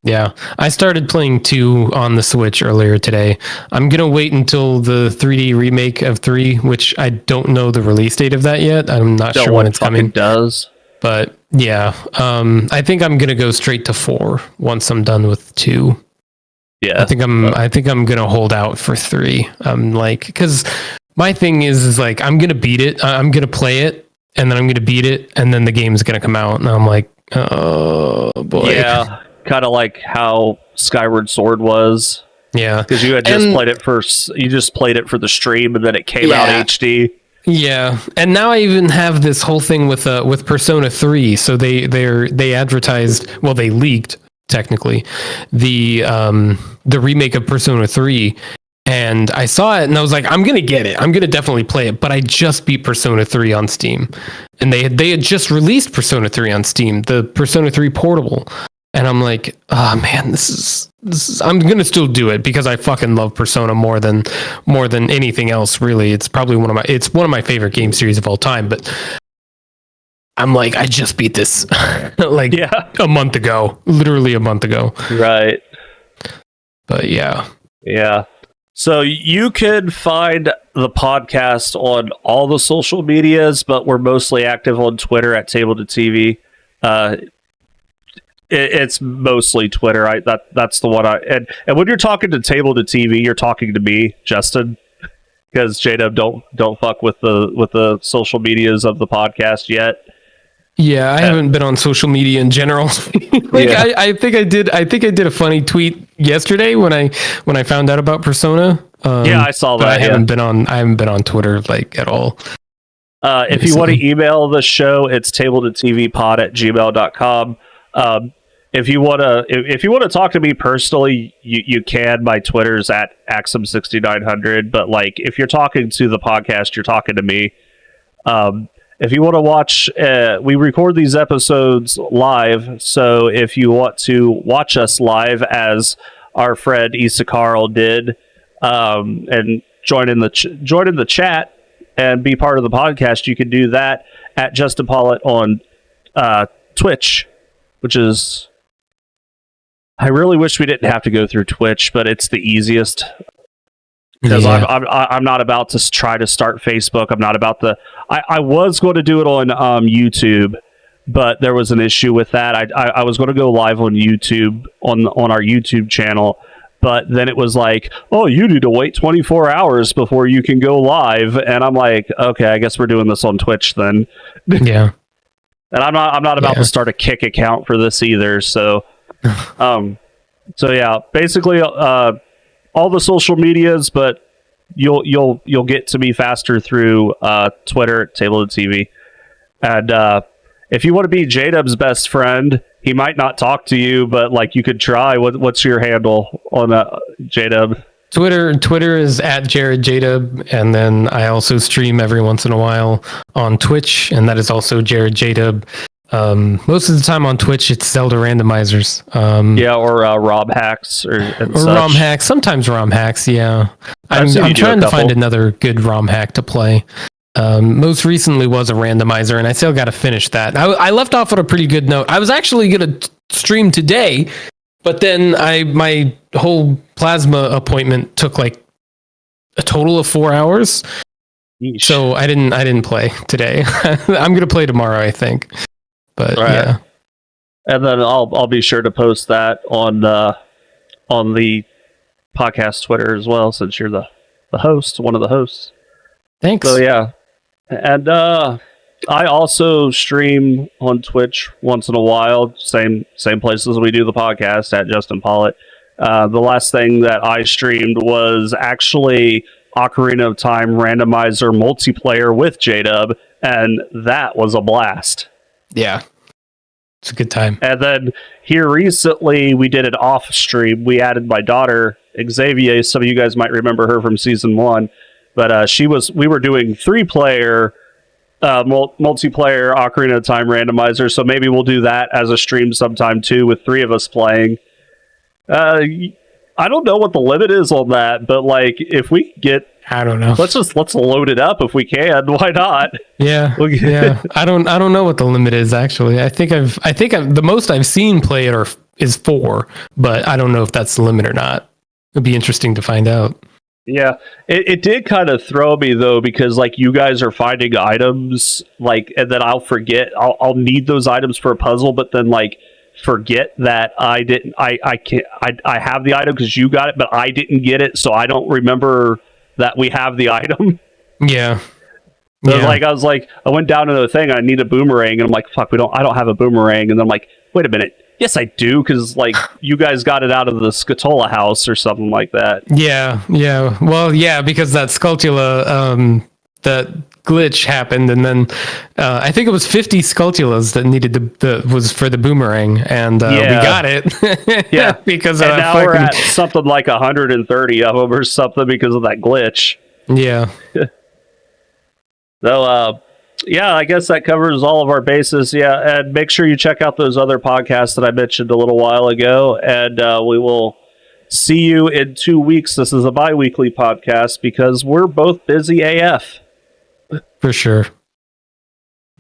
Yeah, I started playing 2 on the Switch earlier today. I'm going to wait until the 3D remake of 3, which I don't know the release date of that yet. I'm not sure when it's coming.
Does.
But yeah, I think I'm going to go straight to 4 once I'm done with 2.
Yeah.
I think I'm going to hold out for 3. Like, cuz my thing is like I'm going to beat it. I'm going to play it and then I'm going to beat it and then the game's going to come out and I'm like, "Oh boy."
Yeah. Kind of like how Skyward Sword was.
Yeah,
because you had just played it first. You just played it for the stream, and then it came out HD.
Yeah, and now I even have this whole thing with Persona 3. So they advertised, well, they leaked technically the remake of Persona 3, and I saw it and I was like, I'm gonna get it. I'm gonna definitely play it. But I just beat Persona 3 on Steam, and they had just released Persona 3 on Steam, the Persona 3 Portable. And I'm like, oh man, this is I'm gonna still do it because I fucking love Persona more than anything else. Really, it's probably one of my favorite game series of all time. But I'm like, I just beat this like a month ago, literally a month ago.
Right.
But yeah.
So you can find the podcast on all the social medias, but we're mostly active on Twitter at Table to TV. It's mostly Twitter. That's the one and when you're talking to Table to TV, you're talking to me, Justin, because J-Dub don't fuck with the social medias of the podcast yet.
Yeah, I haven't been on social media in general. I think I did a funny tweet yesterday when I found out about Persona.
I saw that.
I haven't been on Twitter like at all.
If you want to email the show, it's tableTVpod@gmail.com. If you want to talk to me personally, you can. My Twitter's at Axum6900. But like, if you're talking to the podcast, you're talking to me. If you want to watch, we record these episodes live. So if you want to watch us live, as our friend Issa Carl did, and join in the chat and be part of the podcast, you can do that at Justin Pollitt on Twitch, which is. I really wish we didn't have to go through Twitch, but it's the easiest. Because I'm not about to try to start Facebook. I'm not about to. I was going to do it on YouTube, but there was an issue with that. I was going to go live on YouTube on our YouTube channel, but then it was like, oh, you need to wait 24 hours before you can go live, and I'm like, okay, I guess we're doing this on Twitch then.
Yeah.
And I'm not about to start a Kick account for this either. So. So yeah, basically all the social medias, but you'll get to me faster through Twitter, Table to TV. And if you want to be J-Dub's best friend, he might not talk to you, but like you could try. What's your handle on J-Dub?
Twitter is at Jared J-Dub, and then I also stream every once in a while on Twitch, and that is also Jared J-Dub. Most of the time on Twitch, it's Zelda randomizers.
Or ROM hacks or
ROM hacks. Sometimes ROM hacks. Yeah, I'm trying to find another good ROM hack to play. Most recently was a randomizer, and I still got to finish that. I left off on a pretty good note. I was actually gonna stream today, but then my whole plasma appointment took like a total of 4 hours.
Yeesh.
So I didn't play today. I'm gonna play tomorrow, I think. But yeah,
and then I'll be sure to post that on the podcast Twitter as well, since you're the host, one of the hosts.
Thanks.
So yeah, and I also stream on Twitch once in a while, same places we do the podcast at Justin Pollitt. The last thing that I streamed was actually Ocarina of Time randomizer multiplayer with J-Dub, and that was a blast.
Yeah, it's a good time.
And then here recently, we did it off stream. We added my daughter, Xavier. Some of you guys might remember her from season 1. But we were doing 3-player multiplayer Ocarina of Time randomizer, so maybe we'll do that as a stream sometime too, with 3 of us playing. I don't know what the limit is on that, but like if we get,
I don't know.
Let's load it up if we can. Why not?
Yeah, yeah. I don't know what the limit is actually. I think the most I've seen play it is 4, but I don't know if that's the limit or not. It'd be interesting to find out.
Yeah, it did kind of throw me though, because like you guys are finding items like, and then I'll forget. I'll need those items for a puzzle, but then like forget that I didn't. I can't. I have the item because you got it, but I didn't get it, so I don't remember that we have the item.
Yeah.
So like I was like, I went down to the thing. I need a boomerang, and I'm like, fuck, I don't have a boomerang, and then I'm like, wait a minute. Yes, I do, because like you guys got it out of the Scatola house or something like that.
Yeah. Well, yeah, because that Skulltula, that glitch happened, and then I think it was 50 Skulltulas that needed was for the boomerang, and we got it.
Yeah,
because
and now we're at something like 130 of them or something because of that glitch.
Yeah.
So, yeah, I guess that covers all of our bases. Yeah, and make sure you check out those other podcasts that I mentioned a little while ago, and we will see you in 2 weeks. This is a bi-weekly podcast because we're both busy AF.
For sure.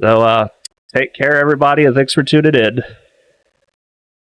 So, take care, everybody, and thanks for tuning in.